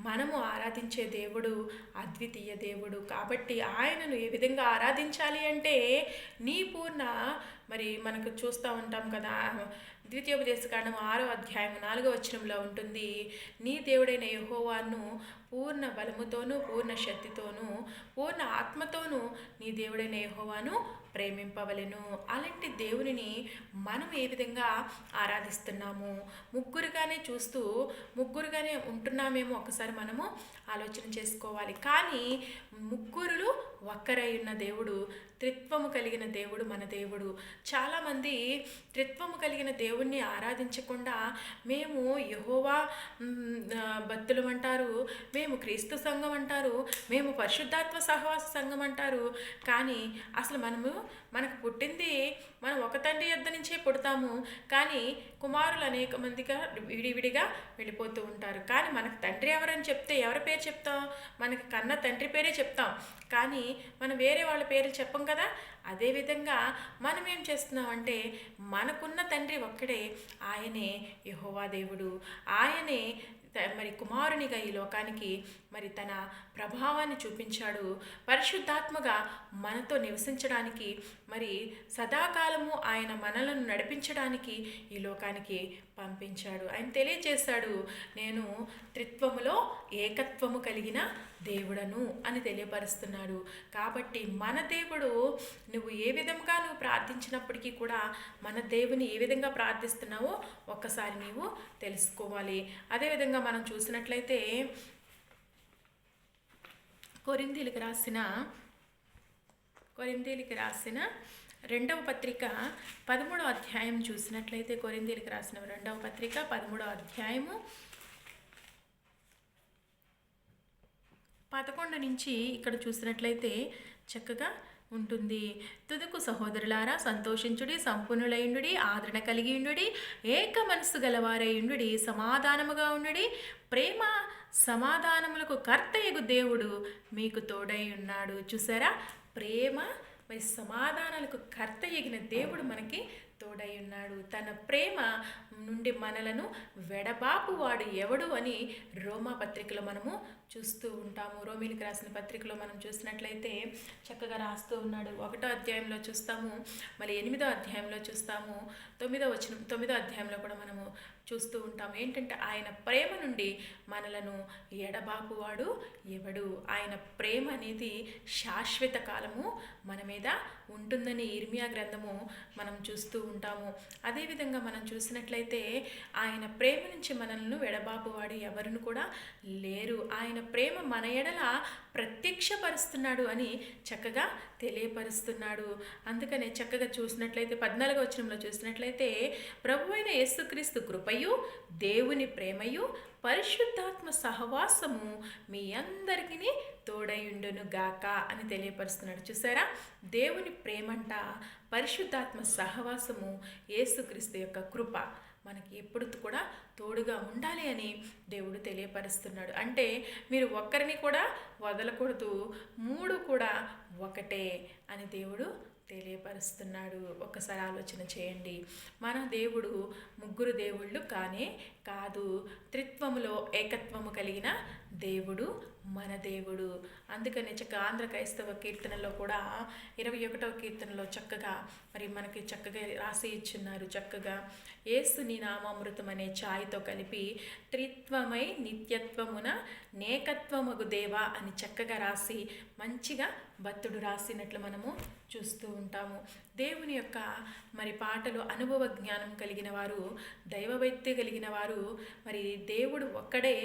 మనము ఆరాధించే దేవుడు అద్వితీయ దేవుడు. కాబట్టి ఆయనను ఏ విధంగా ఆరాధించాలి అంటే, నీ పూర్ణ మరి మనకు చూస్తూ ఉంటాం కదా, ద్వితీయోపదేశకాండం 6వ అధ్యాయం 4వ వచనంలో ఉంటుంది, నీ దేవుడైన యెహోవాను పూర్ణ బలముతోనూ పూర్ణ శక్తితోనూ పూర్ణ ఆత్మతోనూ నీ దేవుడైన యెహోవాను ప్రేమింపవలెను. అలాంటి దేవునిని మనం ఏ విధంగా ఆరాధిస్తున్నాము? ముగ్గురుగానే చూస్తూ ముగ్గురుగానే ఉంటున్నామేమో ఒకసారి మనము ఆలోచన చేసుకోవాలి. కానీ ముగ్గురులు ఒక్కరై ఉన్న దేవుడు, త్రిత్వము కలిగిన దేవుడు మన దేవుడు. చాలామంది త్రిత్వము కలిగిన దేవుణ్ణి ఆరాధించకుండా మేము యెహోవా భక్తులం అంటారు, మేము క్రీస్తు సంఘం అంటారు, మేము పరిశుద్ధాత్మ సహవాస సంఘం అంటారు. కానీ అసలు మనకు పుట్టింది మనం ఒక తండ్రి యొద్ద నుంచే పుడతాము, కానీ కుమారులు అనేక మందిగా విడివిడిగా వెళ్ళిపోతూ ఉంటారు. కానీ మనకు తండ్రి ఎవరని చెప్తే ఎవరి పేరు చెప్తాం? మనకి కన్న తండ్రి పేరే చెప్తాం, కానీ మనం వేరే వాళ్ళ పేర్లు చెప్పం కదా. అదేవిధంగా మనం ఏం చేస్తున్నామంటే, మనకున్న తండ్రి ఒక్కడే, ఆయనే యెహోవా దేవుడు. ఆయనే మరి కుమారునిగా ఈ లోకానికి మరి తన ప్రభావాన్ని చూపించాడు. పరిశుద్ధాత్మగా మనతో నివసించడానికి, మరి సదాకాలము ఆయన మనలను నడిపించడానికి ఈ లోకానికి పంపించాడు. ఆయన తెలియజేశాడు, నేను త్రిత్వములో ఏకత్వము కలిగిన దేవుడను అని తెలియపరుస్తున్నాడు. కాబట్టి మన దేవుడు నువ్వు ఏ విధంగా నువ్వు ప్రార్థించినప్పటికీ కూడా మన దేవుని ఏ విధంగా ప్రార్థిస్తున్నావో ఒక్కసారి నీవు తెలుసుకోవాలి. అదేవిధంగా మనం చూసినట్లయితే కొరింథీయులకు రాసిన రెండవ పత్రిక 13వ అధ్యాయం చూసినట్లయితే, కొరింథీయులకు రాసిన రెండవ పత్రిక 13వ అధ్యాయము 11 నుంచి ఇక్కడ చూసినట్లయితే చక్కగా ఉంటుంది. తుదకు సహోదరులారా, సంతోషించుడి, సంపూర్ణులైండుడి, ఆదరణ కలిగి ఉండుడి, ఏక మనస్సు గలవారైండుడి, సమాధానముగా ఉండుడి. ప్రేమ సమాధానములకు కర్తయగు దేవుడు మీకు తోడై ఉన్నాడు. చూసారా, ప్రేమ మరి సమాధానాలకు కర్త ఎగిన దేవుడు మనకి తోడై ఉన్నాడు. తన ప్రేమ నుండి మనలను వెడబాపు వాడు ఎవడు అని రోమా పత్రికలో మనము చూస్తూ ఉంటాము. రోమీలకు రాసిన పత్రికలో మనం చూసినట్లయితే చక్కగా రాస్తూ ఉన్నాడు. 1వ అధ్యాయంలో చూస్తాము, మళ్ళీ 8వ అధ్యాయంలో చూస్తాము, 9వ అధ్యాయంలో కూడా మనము చూస్తూ ఉంటాము. ఏంటంటే ఆయన ప్రేమ నుండి మనలను ఎడబాపువాడు ఎవడు. ఆయన ప్రేమ అనేది శాశ్వత కాలము మన మీద ఉంటుందని ఇర్మియా గ్రంథము మనం చూస్తూ ఉంటాము. అదేవిధంగా మనం చూసినట్లయితే ఆయన ప్రేమ నుంచి మనల్ని ఎడబాపువాడు ఎవరును కూడా లేరు. ఆయన ప్రేమ మన ఎడల ప్రత్యక్షపరుస్తున్నాడు అని చక్కగా తెలియపరుస్తున్నాడు. అందుకనే చక్కగా చూసినట్లయితే 14వ వచనంలో చూసినట్లయితే, ప్రభువైన యేసుక్రీస్తు కృపయు, దేవుని ప్రేమయు, పరిశుద్ధాత్మ సహవాసము మీ అందరికీ తోడయుండును గాక అని తెలియపరుస్తున్నాడు. చూసారా, దేవుని ప్రేమంట, పరిశుద్ధాత్మ సహవాసము, యేసుక్రీస్తు యొక్క కృప మనకి ఎప్పుడు కూడా తోడుగా ఉండాలి అని దేవుడు తెలియపరుస్తున్నాడు. అంటే మీరు ఒక్కరిని కూడా వదలకూడదు, 3 కూడా ఒకటే అని దేవుడు తెలియపరుస్తున్నాడు. ఒక్కసారి ఆలోచన చేయండి. మన దేవుడు 3 దేవుళ్ళు కానే కాదు, త్రిత్వములో ఏకత్వము కలిగిన దేవుడు మన దేవుడు. అందుకని ఆంధ్ర క్రైస్తవ కీర్తనలో కూడా 21వ కీర్తనలో చక్కగా మరి మనకి చక్కగా రాసి ఇచ్చున్నారు. చక్కగా యేసు నీ నామామృతం అనే ఛాయ్తో కలిపి త్రిత్వమై నిత్యత్వమున నేకత్వమగు దేవా అని చక్కగా రాసి మంచిగా భక్తుడు రాసినట్లు మనము చూస్తూ ఉంటాము. దేవుని యొక్క మరి పాటలు అనుభవ జ్ఞానం కలిగిన వారు, దైవభక్తి కలిగిన వారు, మరి దేవుడు ఒక్కడే,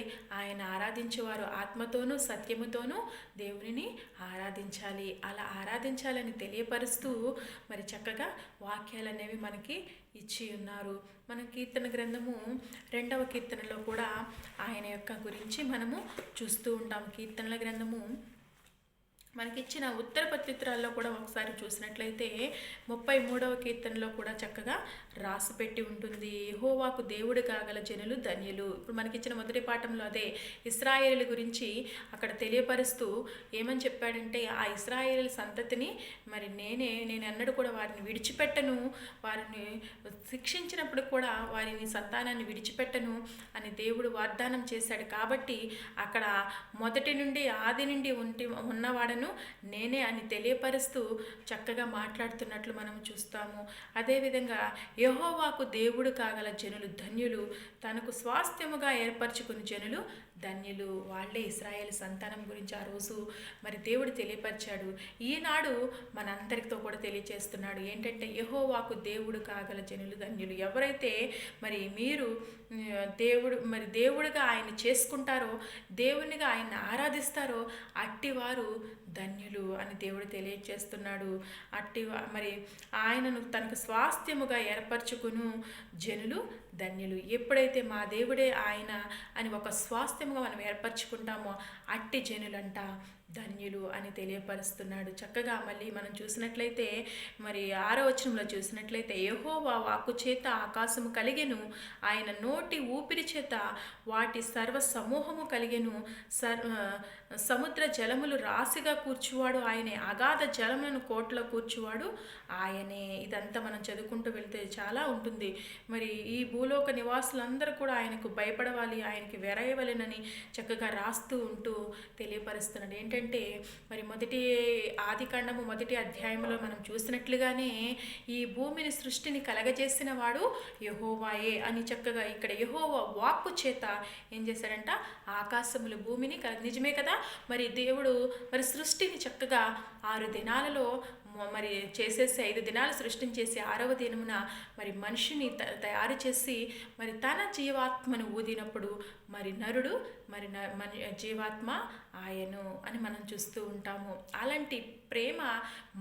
ఆయన ఆరాధించేవారు ఆత్మతోనూ సత్యముతోనూ దేవునిని ఆరాధించాలి. అలా ఆరాధించాలని తెలియపరుస్తూ మరి చక్కగా వాక్యాలు అనేవి మనకి ఇచ్చి ఉన్నారు. మన కీర్తన గ్రంథము 2వ కీర్తనలో కూడా ఆయన యొక్క గురించి మనము చూస్తూ ఉంటాం. కీర్తనల గ్రంథము మనకిచ్చిన ఉత్తర పత్రిత్రాల్లో కూడా ఒకసారి చూసినట్లయితే 33వ కీర్తనలో కూడా చక్కగా రాసిపెట్టి ఉంటుంది. యెహోవాకు దేవుడు కాగల జనులు ధన్యులు. ఇప్పుడు మనకిచ్చిన మొదటి పాఠంలో అదే ఇశ్రాయేలు గురించి అక్కడ తెలియపరుస్తూ ఏమని చెప్పాడంటే, ఆ ఇశ్రాయేలు సంతతిని మరి నేను ఎన్నడూ కూడా వారిని విడిచిపెట్టను, వారిని శిక్షించినప్పుడు కూడా వారిని సంతానాన్ని విడిచిపెట్టను అని దేవుడు వాగ్దానం చేశాడు. కాబట్టి అక్కడ మొదటి నుండి ఆది నుండి ఉన్నవాడను నేనే అని తెలియపరుస్తూ చక్కగా మాట్లాడుతున్నట్లు మనం చూస్తాము. అదేవిధంగా యెహోవాకు దేవుడు కాగల జనులు ధన్యులు, తనకు స్వాస్థ్యముగా ఏర్పరచుకుని జనులు ధన్యులు. వాళ్ళే ఇశ్రాయేలు సంతానం గురించి ఆ రోజు మరి దేవుడు తెలియపరిచాడు. ఈనాడు మనందరితో కూడా తెలియచేస్తున్నాడు. ఏంటంటే యెహోవాకు దేవుడు కాగల జనులు ధన్యులు. ఎవరైతే మరి మీరు దేవుడిగా ఆయన చేసుకుంటారో, దేవునిగా ఆయన ఆరాధిస్తారో అట్టివారు ధన్యులు అని దేవుడు తెలియజేస్తున్నాడు. మరి ఆయనను తనకు స్వాస్థ్యముగా ఏర్పరచుకును జనులు ధన్యులు. ఎప్పుడైతే మా దేవుడే ఆయన అని ఒక స్వాస్థ్యముగా మనం ఏర్పరచుకుంటామో అట్టి జనులంట ధన్యులు అని తెలియపరుస్తున్నాడు. చక్కగా మళ్ళీ మనం చూసినట్లయితే మరి 6వ వచనంలో చూసినట్లయితే, యెహోవా వాక్కు చేత ఆకాశము కలిగెను, ఆయన నోటి ఊపిరి చేత వాటి సర్వ సమూహము కలిగెను, సముద్ర జలములు రాశిగా కూర్చువాడు ఆయనే, అగాధ జలములను కోట్లో కూర్చువాడు ఆయనే. ఇదంతా మనం చదువుకుంటూ వెళ్తే చాలా ఉంటుంది. మరి ఈ భూలోక నివాసులందరూ కూడా ఆయనకు భయపడవాలి, ఆయనకి వెరయవలెనని చక్కగా రాస్తూ ఉంటూ తెలియపరుస్తున్నాడు. ఏంటంటే మరి ఆదికాండము 1వ అధ్యాయంలో మనం చూసినట్లుగానే ఈ భూమిని సృష్టిని కలగజేసిన వాడు యెహోవాయే అని చక్కగా ఇక్కడ యెహోవా వాక్కు చేత ఏం చేశాడంట, ఆకాశములు భూమిని నిజమే కదా. మరి దేవుడు మరి సృష్టిని చక్కగా 6 దినాలలో మరి చేసేసి 5 దినాలు సృష్టించేసి 6వ దినమున మరి మనిషిని తయారు చేసి మరి తన జీవాత్మను ఊదినప్పుడు మరి నరుడు మరి మన జీవాత్మ ఆయను అని మనం చూస్తూ ఉంటాము. అలాంటి ప్రేమ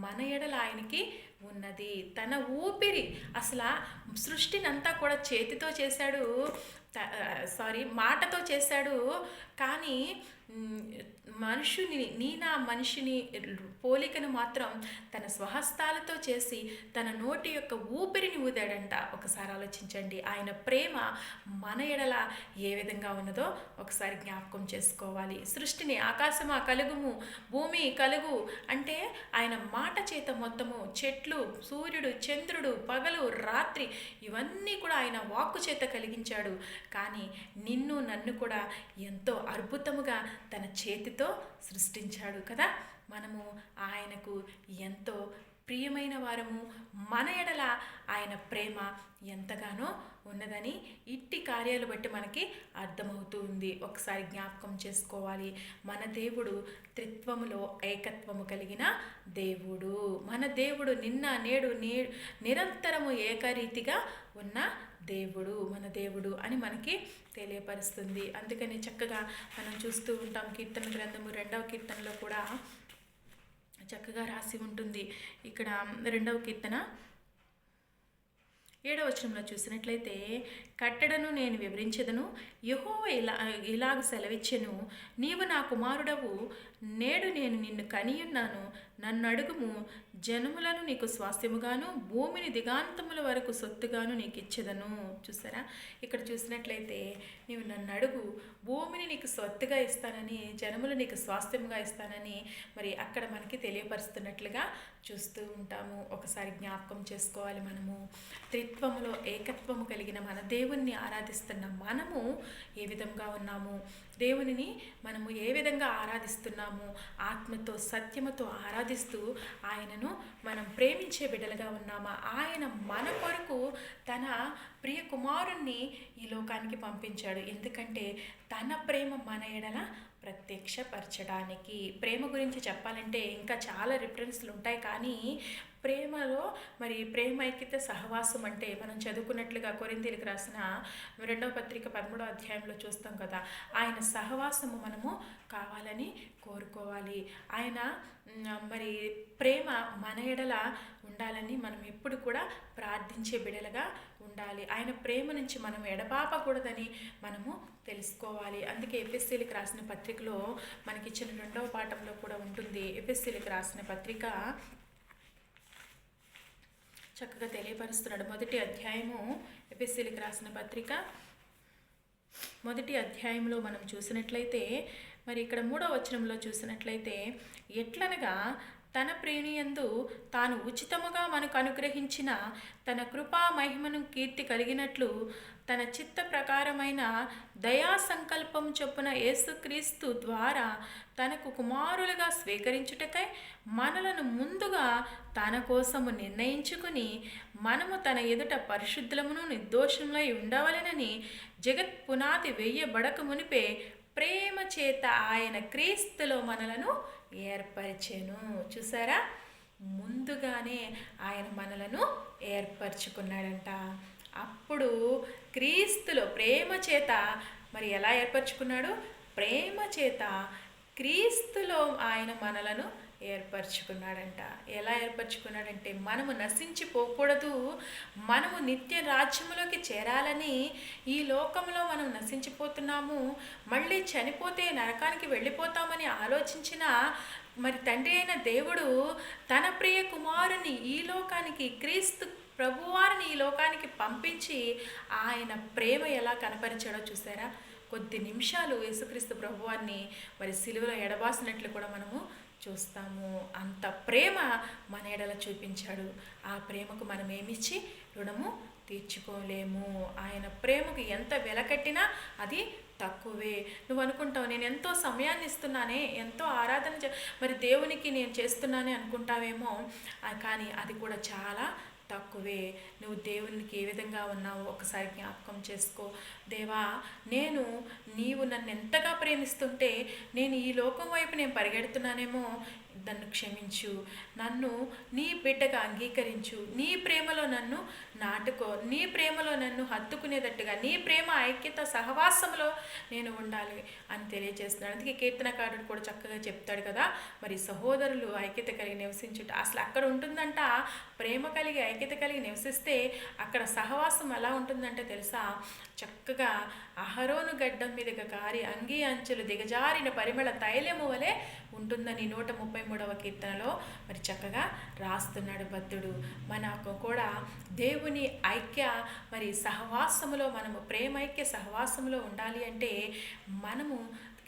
మన ఎడల ఆయనకి ఉన్నది. తన ఊపిరి అసలు సృష్టిని అంతా కూడా చేతితో చేశాడు, మాటతో చేశాడు. కానీ మనిషిని పోలికను మాత్రం తన స్వహస్తాలతో చేసి తన నోటి యొక్క ఊపిరిని ఊదాడంట. ఒకసారి ఆలోచించండి, ఆయన ప్రేమ మన ఎడల ఏ విధంగా ఉన్నదో ఒకసారి జ్ఞాపకం చేసుకోవాలి. సృష్టిని ఆకాశమా కలుగుము, భూమి కలుగు అంటే ఆయన మాట చేత మొత్తము చెట్లు, సూర్యుడు, చంద్రుడు, పగలు, రాత్రి ఇవన్నీ కూడా ఆయన వాక్కు చేత కలిగించాడు. కానీ నిన్ను నన్ను కూడా ఎంతో అద్భుతముగా తన చేతితో సృష్టించాడు కదా. మనము ఆయనకు ఎంతో ప్రియమైన వారము. మన ఎడల ఆయన ప్రేమ ఎంతగానో ఉన్నదని ఇట్టి కార్యాలు బట్టి మనకి అర్థమవుతూ ఉంది. ఒకసారి జ్ఞాపకం చేసుకోవాలి, మన దేవుడు త్రిత్వములో ఏకత్వము కలిగిన దేవుడు. మన దేవుడు నిన్న నేడు నిరంతరము ఏకరీతిగా ఉన్న దేవుడు మన దేవుడు అని మనకి తెలియపరుస్తుంది. అందుకని చక్కగా మనం చూస్తూ ఉంటాం. కీర్తన గ్రంథము 2వ కీర్తనలో కూడా చక్కగా రాసి ఉంటుంది. ఇక్కడ 2వ కీర్తన 7వ వచనంలో చూసినట్లయితే, కట్టడను నేను వివరించెదను, యెహోవా ఇలాగ సెలవిచ్చెను, నీవు నా కుమారుడవు, నేడు నేను నిన్ను కనియున్నాను, నన్ను అడుగుము, జనములను నీకు స్వాస్థ్యముగాను భూమిని దిగాంతముల వరకు సొత్తుగాను నీకు ఇచ్చేదను. చూసారా, ఇక్కడ చూసినట్లయితే నీవు నన్ను అడుగు, భూమిని నీకు సొత్తుగా ఇస్తానని, జనములు నీకు స్వాస్థ్యముగా ఇస్తానని మరి అక్కడ మనకి తెలియపరుస్తున్నట్లుగా చూస్తూ ఉంటాము. ఒకసారి జ్ఞాపకం చేసుకోవాలి, మనము త్రిత్వములో ఏకత్వము కలిగిన మన దేవుణ్ణి ఆరాధిస్తున్న మనము ఏ విధంగా ఉన్నాము, దేవునిని మనము ఏ విధంగా ఆరాధిస్తున్నాము, ఆత్మతో సత్యముతో ఆరాధిస్తూ ఆయనను మనం ప్రేమించే బిడ్డలుగా ఉన్నామా, ఆయన మన కొరకు తన ప్రియ కుమారుణ్ణి ఈ లోకానికి పంపించాడు. ఎందుకంటే తన ప్రేమ మన ఎడల ప్రత్యక్షపరచడానికి. ప్రేమ గురించి చెప్పాలంటే ఇంకా చాలా రిఫరెన్స్లు ఉంటాయి, కానీ ప్రేమలో మరి ప్రేమ ఐక్యత సహవాసం అంటే మనం చదువుకున్నట్లుగా కొరింథీయులకు రాసిన 2వ పత్రిక 13వ అధ్యాయంలో చూస్తాం కదా. ఆయన సహవాసము మనము కావాలని కోరుకోవాలి. ఆయన మరి ప్రేమ మన ఎడల ఉండాలని మనం ఎప్పుడు కూడా ప్రార్థించే బిడలుగా ఉండాలి. ఆయన ప్రేమ నుంచి మనం ఎడబాపకూడదని మనము తెలుసుకోవాలి. అందుకే ఎఫెసీయులకు రాసిన పత్రికలో మనకిచ్చిన 2వ పాఠంలో కూడా ఉంటుంది. ఎఫెసీయులకు రాసిన పత్రిక చక్కగా తెలియపరుస్తున్నాడు. 1వ అధ్యాయము ఎఫెసీయులకు రాసిన పత్రిక 1వ అధ్యాయంలో మనం చూసినట్లయితే మరి ఇక్కడ 3వ వచనంలో చూసినట్లయితే, ఎట్లనగా తన ప్రేణియందు తాను ఉచితముగా మనకు అనుగ్రహించిన తన కృపా మహిమను కీర్తి కలిగినట్లు తన చిత్త ప్రకారమైన దయా సంకల్పం చొప్పున యేసుక్రీస్తు ద్వారా తనకు కుమారులుగా స్వీకరించుటకై మనలను ముందుగా తన కోసము నిర్ణయించుకుని మనము తన ఎదుట పరిశుద్ధులమును నిర్దోషములై ఉండవలెనని జగత్ పునాది వేయబడక మునిపే ప్రేమ చేత ఆయన క్రీస్తులో మనలను ఏర్పరిచెను. చూసారా, ముందుగానే ఆయన మనలను ఏర్పరచుకున్నాడంట. అప్పుడు క్రీస్తులో ప్రేమ చేత మరి ఎలా ఏర్పరచుకున్నాడు? ప్రేమ చేత క్రీస్తులో ఆయన మనలను ఏర్పరచుకున్నాడంట. ఎలా ఏర్పరచుకున్నాడంటే, మనము నశించిపోకూడదు, మనము నిత్య రాజ్యములోకి చేరాలని. ఈ లోకంలో మనం నశించిపోతున్నాము, మళ్ళీ చనిపోతే నరకానికి వెళ్ళిపోతామని ఆలోచించిన మరి తండ్రి అయిన దేవుడు తన ప్రియ కుమారుని ఈ లోకానికి, క్రీస్తు ప్రభువారిని ఈ లోకానికి పంపించి ఆయన ప్రేమ ఎలా కనపరిచాడో చూసారా. కొద్ది నిమిషాలు యేసుక్రీస్తు ప్రభువారిని మరి సిలువలో ఎడబాసినట్లు కూడా మనము చూస్తాము. అంత ప్రేమ మన ఎడల చూపించాడు. ఆ ప్రేమకు మనం ఏమిచ్చి రుణము తీర్చుకోలేము. ఆయన ప్రేమకు ఎంత వెలకట్టినా అది తక్కువే. నువ్వు అనుకుంటావు, నేను ఎంతో సమయాన్ని ఇస్తున్నానే, ఎంతో ఆరాధన మరి దేవునికి నేను చేస్తున్నానే అనుకుంటావేమో, కానీ అది కూడా చాలా తక్కువే. నువ్వు దేవునికి ఏ విధంగా ఉన్నావో ఒకసారి జ్ఞాపకం చేసుకో. దేవా, నీవు నన్ను ఎంతగా ప్రేమిస్తుంటే నేను ఈ లోకం వైపు నేను పరిగెడుతున్నానేమో, నన్ను క్షమించు, నన్ను నీ బిడ్డగా అంగీకరించు, నీ ప్రేమలో నన్ను నాటుకో, నీ ప్రేమలో నన్ను హత్తుకునేటట్టుగా, నీ ప్రేమ ఐక్యత సహవాసంలో నేను ఉండాలి అని తెలియజేస్తున్నాడు. అందుకే కీర్తనకారుడు కూడా చక్కగా చెప్తాడు కదా, మరి సహోదరులు ఐక్యత కలిగి నివసించుట. అసలు అక్కడ ఉంటుందంట ప్రేమ కలిగి ఐక్యత కలిగి నివసిస్తే అక్కడ సహవాసం ఎలా ఉంటుందంటే తెలుసా, చక్కగా అహరోను గడ్డం మీదుగా కారి అంగీ అంచులు దిగజారిన పరిమళ తైలము వలె ఉంటుందని 133వ కీర్తనలో మరి చక్కగా రాస్తున్నాడు భక్తుడు. మనకు కూడా దేవుని ఐక్య మరి సహవాసములో, మనము ప్రేమైక్య సహవాసములో ఉండాలి అంటే మనము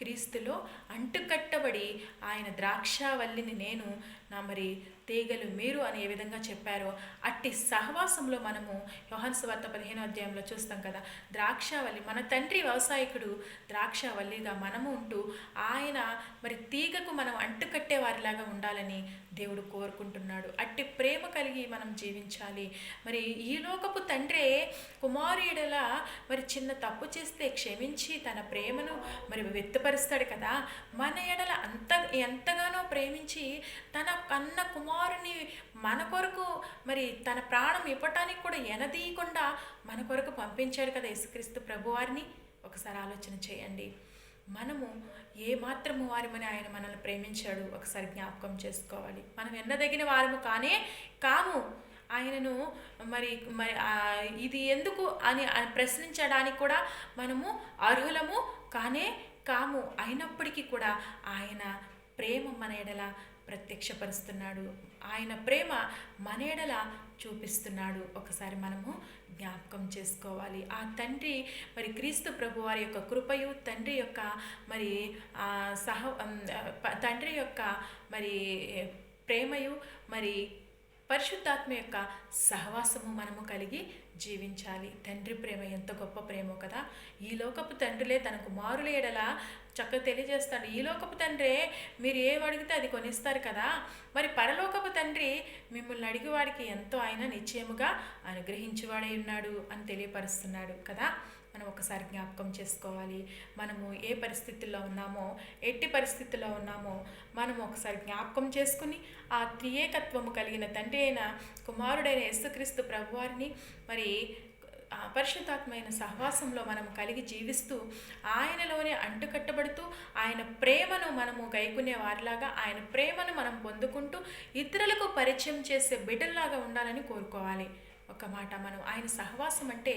క్రీస్తులో అంటుకట్టబడి, ఆయన ద్రాక్షావల్లిని నేను, నా మరి తీగలు మీరు అని ఏ విధంగా చెప్పారో అట్టి సహవాసంలో మనము యోహాను సువార్త 15వ అధ్యాయంలో చూస్తాం కదా, ద్రాక్షావల్లి, మన తండ్రి వ్యవసాయకుడు ద్రాక్షావల్లిగా మనము ఉంటూ ఆయన మరి తీగకు మనం అంటుకట్టే వారిలాగా ఉండాలని దేవుడు కోరుకుంటున్నాడు. అట్టి ప్రేమ కలిగి మనం జీవించాలి. మరి ఈ లోకపు తండ్రే కుమారుడిలా మరి చిన్న తప్పు చేస్తే క్షమించి తన ప్రేమను మరి వ్యక్తపరుస్తాడు కదా, మన ఎడల ఎంతగానో ప్రేమించి తన కన్న కుమారుని మన కొరకు మరి తన ప్రాణం ఇవ్వటానికి కూడా ఎనదీయకుండా మన కొరకు పంపించాడు కదా యేసుక్రీస్తు ప్రభువారిని. ఒకసారి ఆలోచన చేయండి, మనము ఏ మాత్రము వారిమని ఆయన మనల్ని ప్రేమించాడు ఒకసారి జ్ఞాపకం చేసుకోవాలి. మనం ఎన్నదగిన వారము కాము, ఆయనను మరి మరి ఇది ఎందుకు అని ప్రశ్నించడానికి కూడా మనము అర్హులము కాము. అయినప్పటికీ కూడా ఆయన ప్రేమ మన ఎడల ప్రత్యక్షపరుస్తున్నాడు, ఆయన ప్రేమ మన ఎడల చూపిస్తున్నాడు. ఒకసారి మనము జ్ఞాపకం చేసుకోవాలి. ఆ తండ్రి మరి క్రీస్తు ప్రభు వారి యొక్క కృపయు, తండ్రి యొక్క మరి తండ్రి యొక్క మరి ప్రేమయు, మరి పరిశుద్ధాత్మ యొక్క సహవాసము మనము కలిగి జీవించాలి. తండ్రి ప్రేమ ఎంత గొప్ప ప్రేమో కదా. ఈ లోకపు తండ్రులే తన కుమారుల ఎడల చక్కగా తెలియజేస్తాడు. ఈ లోకపు తండ్రే మీరు ఏం అడిగితే అది కొనిస్తారు కదా, మరి పరలోకపు తండ్రి మిమ్మల్ని అడిగేవాడికి ఎంతో ఆయన నిశ్చయముగా అనుగ్రహించేవాడై ఉన్నాడు అని తెలియపరుస్తున్నాడు కదా. మనం ఒకసారి జ్ఞాపకం చేసుకోవాలి. మనము ఏ పరిస్థితుల్లో ఉన్నామో, ఎట్టి పరిస్థితుల్లో ఉన్నామో మనము ఒకసారి జ్ఞాపకం చేసుకుని ఆ త్రియేకత్వము కలిగిన తండ్రి అయిన కుమారుడైన యేసుక్రీస్తు ప్రభువారిని మరి పరిశుద్ధాత్మైన సహవాసంలో మనం కలిగి జీవిస్తూ ఆయనలోనే అంటుకట్టబడుతూ ఆయన ప్రేమను మనము గైకునే వారిలాగా, ఆయన ప్రేమను మనం పొందుకుంటూ ఇతరులకు పరిచయం చేసే బిడ్డల్లాగా ఉండాలని కోరుకోవాలి. ఒక మాట, మనం ఆయన సహవాసం అంటే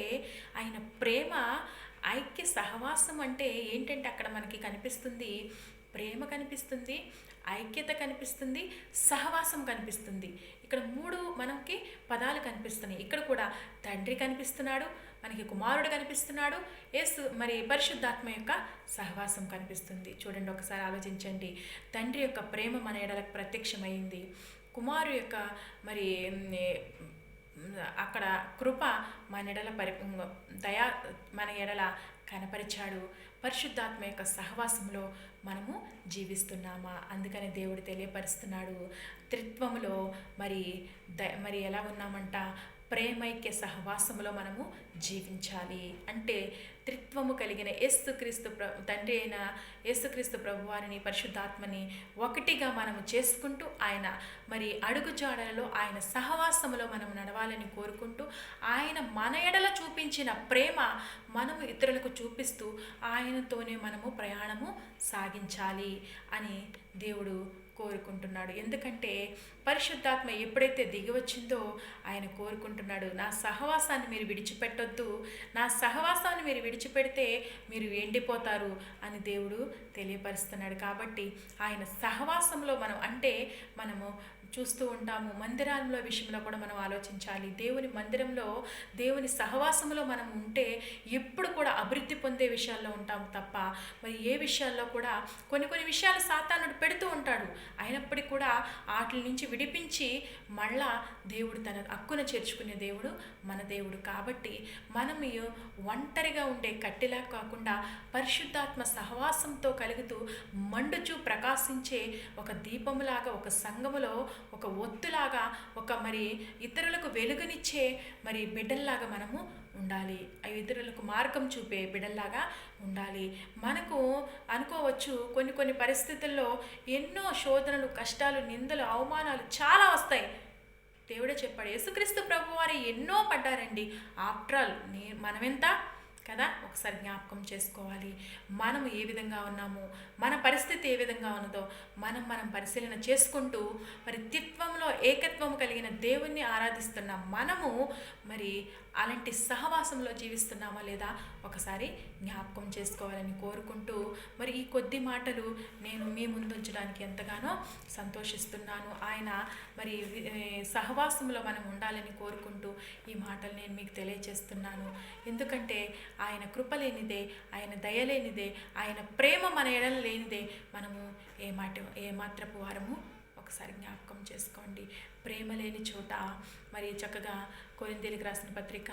ఆయన ప్రేమ ఐక్య సహవాసం అంటే ఏంటంటే అక్కడ మనకి కనిపిస్తుంది, ప్రేమ కనిపిస్తుంది, ఐక్యత కనిపిస్తుంది, సహవాసం కనిపిస్తుంది. ఇక్కడ 3 మనకి పదాలు కనిపిస్తున్నాయి. ఇక్కడ కూడా తండ్రి కనిపిస్తున్నాడు, మనకి కుమారుడు కనిపిస్తున్నాడు, యేసు మరి పరిశుద్ధాత్మ యొక్క సహవాసం కనిపిస్తుంది. చూడండి, ఒకసారి ఆలోచించండి. తండ్రి యొక్క ప్రేమ మన ఎడలకు ప్రత్యక్షమైంది, కుమారు యొక్క మరి అక్కడ కృప మన ఎడల దయా మన ఎడల కనపరిచాడు. పరిశుద్ధాత్మ యొక్క సహవాసంలో మనము జీవిస్తున్నామా? అందుకని దేవుడు తెలియపరుస్తున్నాడు, త్రిత్వములో మరి ఎలా ఉన్నామంట, ప్రేమైక్య సహవాసములో మనము జీవించాలి. అంటే త్రిత్వము కలిగిన తండ్రి అయిన యేసుక్రీస్తు ప్రభువారిని, పరిశుద్ధాత్మని ఒకటిగా మనము చేసుకుంటూ ఆయన మరి అడుగుజాడలలో ఆయన సహవాసములో మనం నడవాలని కోరుకుంటూ ఆయన మన ఎడల చూపించిన ప్రేమ మనము ఇతరులకు చూపిస్తూ ఆయనతోనే మనము ప్రయాణము సాగించాలి అని దేవుడు కోరుకుంటున్నాడు. ఎందుకంటే పరిశుద్ధాత్మ ఎప్పుడైతే దిగి వచ్చిందో ఆయన కోరుకుంటున్నాడు, నా సహవాసాన్ని మీరు విడిచిపెట్టొద్దు, నా సహవాసాన్ని మీరు విడిచిపెడితే మీరు ఎండిపోతారు అని దేవుడు తెలియపరుస్తున్నాడు. కాబట్టి ఆయన సహవాసంలో మనము చూస్తూ ఉంటాము. మందిరాల విషయంలో కూడా మనం ఆలోచించాలి. దేవుని మందిరంలో, దేవుని సహవాసంలో మనం ఉంటే ఎప్పుడు కూడా అభివృద్ధి పొందే విషయాల్లో ఉంటాము తప్ప మరి ఏ విషయాల్లో కూడా కొన్ని విషయాలు సాతానుడు పెడుతూ ఉంటాడు. అయినప్పటికీ కూడా వాటి నుంచి విడిపించి మళ్ళా దేవుడు తన హక్కున చేర్చుకునే దేవుడు మన దేవుడు. కాబట్టి మనం ఒంటరిగా ఉండే కట్టిలా కాకుండా పరిశుద్ధాత్మ సహవాసంతో కలుగుతూ మండుచూ ప్రకాశించే ఒక దీపములాగా, ఒక సంఘములో ఒక ఒత్తులాగా, ఒక మరి ఇతరులకు వెలుగునిచ్చే మరి బిడ్డల్లాగా మనము ఉండాలి. ఇతరులకు మార్గం చూపే బిడ్డల్లాగా ఉండాలి. మనకు అనుకోవచ్చు కొన్ని పరిస్థితుల్లో ఎన్నో శోధనలు, కష్టాలు, నిందలు, అవమానాలు చాలా వస్తాయి. దేవుడే చెప్పాడు, యేసుక్రీస్తు ప్రభువారు ఎన్నో పడ్డారండి. ఆఫ్టర్ ఆల్ మనమెంత కదా, ఒకసారి జ్ఞాపకం చేసుకోవాలి. మనము ఏ విధంగా ఉన్నాము, మన పరిస్థితి ఏ విధంగా ఉన్నదో మనం పరిశీలన చేసుకుంటూ మరి త్రిత్వంలో ఏకత్వం కలిగిన దేవుణ్ణి ఆరాధిస్తున్న మనము మరి అలాంటి సహవాసంలో జీవిస్తున్నామా లేదా ఒకసారి జ్ఞాపకం చేసుకోవాలని కోరుకుంటూ మరి ఈ కొద్ది మాటలు నేను మీ ముందుంచడానికి ఎంతగానో సంతోషిస్తున్నాను. ఆయన మరి సహవాసంలో మనం ఉండాలని కోరుకుంటూ ఈ మాటలు నేను మీకు తెలియచేస్తున్నాను. ఎందుకంటే ఆయన కృప లేనిదే, ఆయన దయ లేనిదే, ఆయన ప్రేమ మన ఎడల లేనిదే మనము ఏ మాత్రపు వారము ఒకసారి జ్ఞాపకం చేసుకోండి. ప్రేమ లేని చోట మరి చక్కగా కొరింథీయులకు రాసిన పత్రిక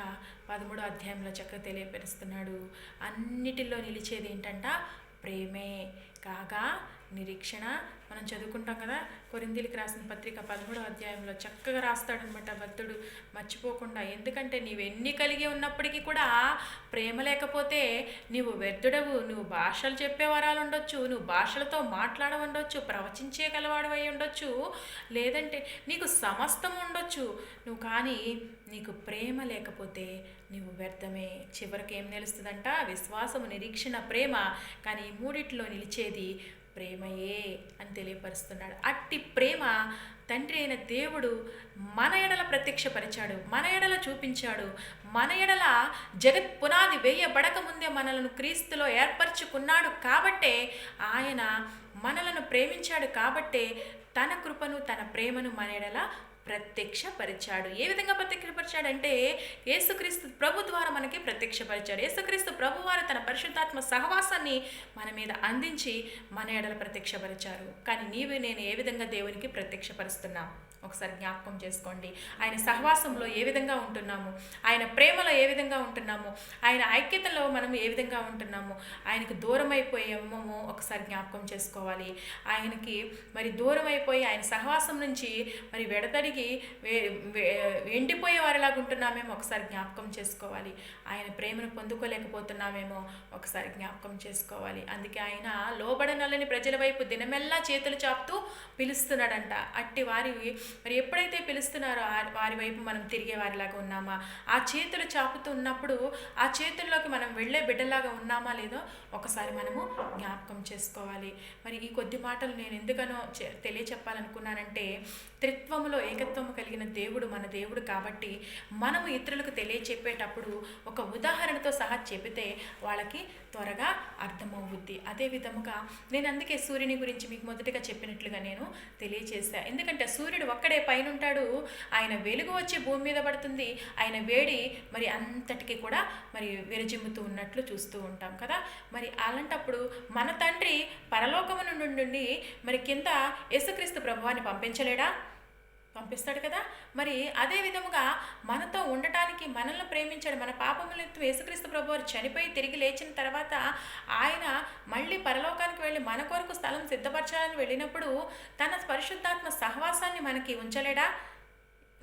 13వ అధ్యాయంలో చక్కగా తెలియపరుస్తున్నాడు. అన్నిటిలో నిలిచేది ఏంటంట, ప్రేమే కాగా నిరీక్షణ. మనం చదువుకుంటాం కదా, కొరింథీయులకు రాసిన పత్రిక 13వ అధ్యాయంలో చక్కగా రాస్తాడనమాట భక్తుడు, మర్చిపోకుండా. ఎందుకంటే నీవెన్ని కలిగి ఉన్నప్పటికీ కూడా ప్రేమ లేకపోతే నీవు వ్యర్థుడవు. నువ్వు భాషలు చెప్పే వరాలు ఉండొచ్చు, నువ్వు భాషలతో మాట్లాడవుండొచ్చు, ప్రవచించే గలవాడు అయి ఉండొచ్చు, లేదంటే నీకు సమస్తం ఉండొచ్చు, నువ్వు కానీ నీకు ప్రేమ లేకపోతే నీవు వ్యర్థమే. చివరికి ఏం నిలుస్తుందంట, విశ్వాసము, నిరీక్షణ, ప్రేమ. కానీ ఈ మూడిట్లో నిలిచేది ప్రేమయే అని తెలియపరుస్తున్నాడు. అట్టి ప్రేమ తండ్రి అయిన దేవుడు మన ఎడల ప్రత్యక్షపరిచాడు, మన ఎడల చూపించాడు. మన ఎడల జగత్ పునాది వేయబడక ముందే మనలను క్రీస్తులో ఏర్పరచుకున్నాడు. కాబట్టే ఆయన మనలను ప్రేమించాడు. కాబట్టే తన కృపను, తన ప్రేమను మన ఎడల ప్రత్యక్షపరిచాడు. ఏ విధంగా ప్రత్యక్షపరిచాడంటే యేసుక్రీస్తు ప్రభు ద్వారా మనకి ప్రత్యక్షపరిచాడు. యేసుక్రీస్తు ప్రభు వారు తన పరిశుద్ధాత్మ సహవాసాన్ని మన మీద అందించి మన ఎడల ప్రత్యక్షపరిచారు. కానీ నీవు నేను ఏ విధంగా దేవునికి ప్రత్యక్షపరుస్తున్నాం ఒకసారి జ్ఞాపకం చేసుకోండి. ఆయన సహవాసంలో ఏ విధంగా ఉంటున్నాము, ఆయన ప్రేమలో ఏ విధంగా ఉంటున్నాము, ఆయన ఐక్యతలో మనం ఏ విధంగా ఉంటున్నాము, ఆయనకు దూరం అయిపోయామో ఒకసారి జ్ఞాపకం చేసుకోవాలి. ఆయనకి మరి దూరం అయిపోయి ఆయన సహవాసం నుంచి మరి వెడతడిగి ఎండిపోయే వారిలాగా ఉంటున్నామేమో ఒకసారి జ్ఞాపకం చేసుకోవాలి. ఆయన ప్రేమను పొందుకోలేకపోతున్నామేమో ఒకసారి జ్ఞాపకం చేసుకోవాలి. అందుకే ఆయన లోబడనల్లని ప్రజల వైపు దినమెల్లా చేతులు చాపుతూ పిలుస్తున్నాడంట. అట్టి వారి మరి ఎప్పుడైతే పిలుస్తున్నారో వారి వైపు మనం తిరిగే వారిలాగా ఉన్నామా, ఆ చేతులు చాపుతూ ఉన్నప్పుడు ఆ చేతుల్లోకి మనం వెళ్ళే బిడ్డలాగా ఉన్నామా లేదో ఒకసారి మనము జ్ఞాపకం చేసుకోవాలి. మరి ఈ కొద్ది మాటలు నేను ఎందుకనో తెలియచెప్పాలనుకున్నానంటే, త్రిత్వములో ఏకత్వము కలిగిన దేవుడు మన దేవుడు కాబట్టి మనము ఇతరులకు తెలియచెప్పేటప్పుడు ఒక ఉదాహరణతో సహా చెబితే వాళ్ళకి త్వరగా అర్థమవుద్ది. అదే విధముగా నేను అందుకే సూర్యుని గురించి మీకు మొదటిగా చెప్పినట్లుగా నేను తెలియచేశా. ఎందుకంటే సూర్యుడు ఒక్కడే పైన ఉంటాడు, ఆయన వెలుగు వచ్చి భూమి మీద పడుతుంది, ఆయన వేడి మరి అంతటికి కూడా మరి విరజిమ్ముతూ ఉన్నట్లు చూస్తూ ఉంటాం కదా. మరి అలాంటప్పుడు మన తండ్రి పరలోకము నుండి మరి కింద యేసుక్రీస్తు ప్రభువాన్ని పంపించలేడా? పంపిస్తాడు కదా. మరి అదే విధముగా మనతో ఉండటానికి మనల్ని ప్రేమించాడు. మన పాపములతో యేసుక్రీస్తు ప్రభువారు చనిపోయి తిరిగి లేచిన తర్వాత ఆయన మళ్ళీ పరలోకానికి వెళ్ళి మన కొరకు స్థలం సిద్ధపరచాలని వెళ్ళినప్పుడు తన పరిశుద్ధాత్మ సహవాసాన్ని మనకి ఉంచలేడా?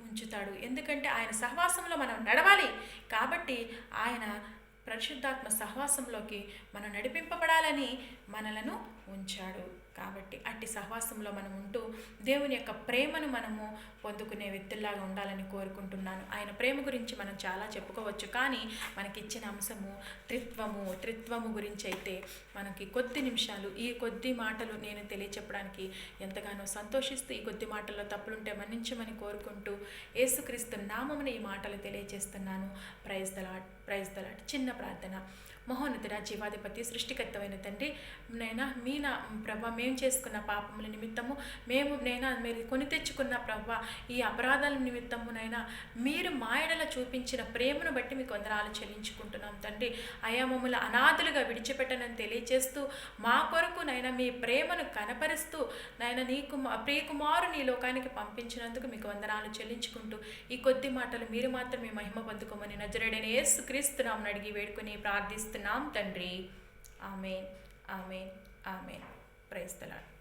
ఉంచుతాడు. ఎందుకంటే ఆయన సహవాసంలో మనం నడవాలి కాబట్టి ఆయన పరిశుద్ధాత్మ సహవాసంలోకి మనం నడిపింపబడాలని మనలను ఉంచాడు. కాబట్టి అట్టి సహవాసంలో మనం ఉంటూ దేవుని యొక్క ప్రేమను మనము పొందుకునే వ్యక్తుల్లాగా ఉండాలని కోరుకుంటున్నాను. ఆయన ప్రేమ గురించి మనం చాలా చెప్పుకోవచ్చు, కానీ మనకిచ్చిన అంశము త్రిత్వము గురించి అయితే మనకి కొద్ది నిమిషాలు, ఈ కొద్ది మాటలు నేను తెలియచెప్పడానికి ఎంతగానో సంతోషిస్తూ, ఈ కొద్ది మాటల్లో తప్పులుంటే మన్నించమని కోరుకుంటూ యేసుక్రీస్తు నామమున ఈ మాటలు తెలియజేస్తున్నాను. Praise the Lord. చిన్న ప్రార్థన. మహోన్నతుడా, జీవాధిపతి, సృష్టికర్తమైన తండ్రి, నైనా ప్రభా మేము చేసుకున్న పాపముల నిమిత్తము మీరు కొని తెచ్చుకున్న ప్రభా ఈ అపరాధాల నిమిత్తము నైనా మీరు మా ఎడల చూపించిన ప్రేమను బట్టి మీకు వందనాలు చెల్లించుకుంటున్నాం తండ్రి. అయా మమ్మల్ని అనాథులుగా విడిచిపెట్టనని తెలియజేస్తూ మా కొరకు నైనా మీ ప్రేమను కనపరుస్తూ నైనా ప్రియకుమారుని ఈ లోకానికి పంపించినందుకు మీకు వందనాలు చెల్లించుకుంటూ ఈ కొద్ది మాటలు మీరు మాత్రమే మహిమ పొందుకోమని నజరేయుడైన యేసుక్రీస్తు నామమున అడిగి వేడుకొని ప్రార్థిస్తున్నాం తండ్రి. ఆమేన్. Praise the lord.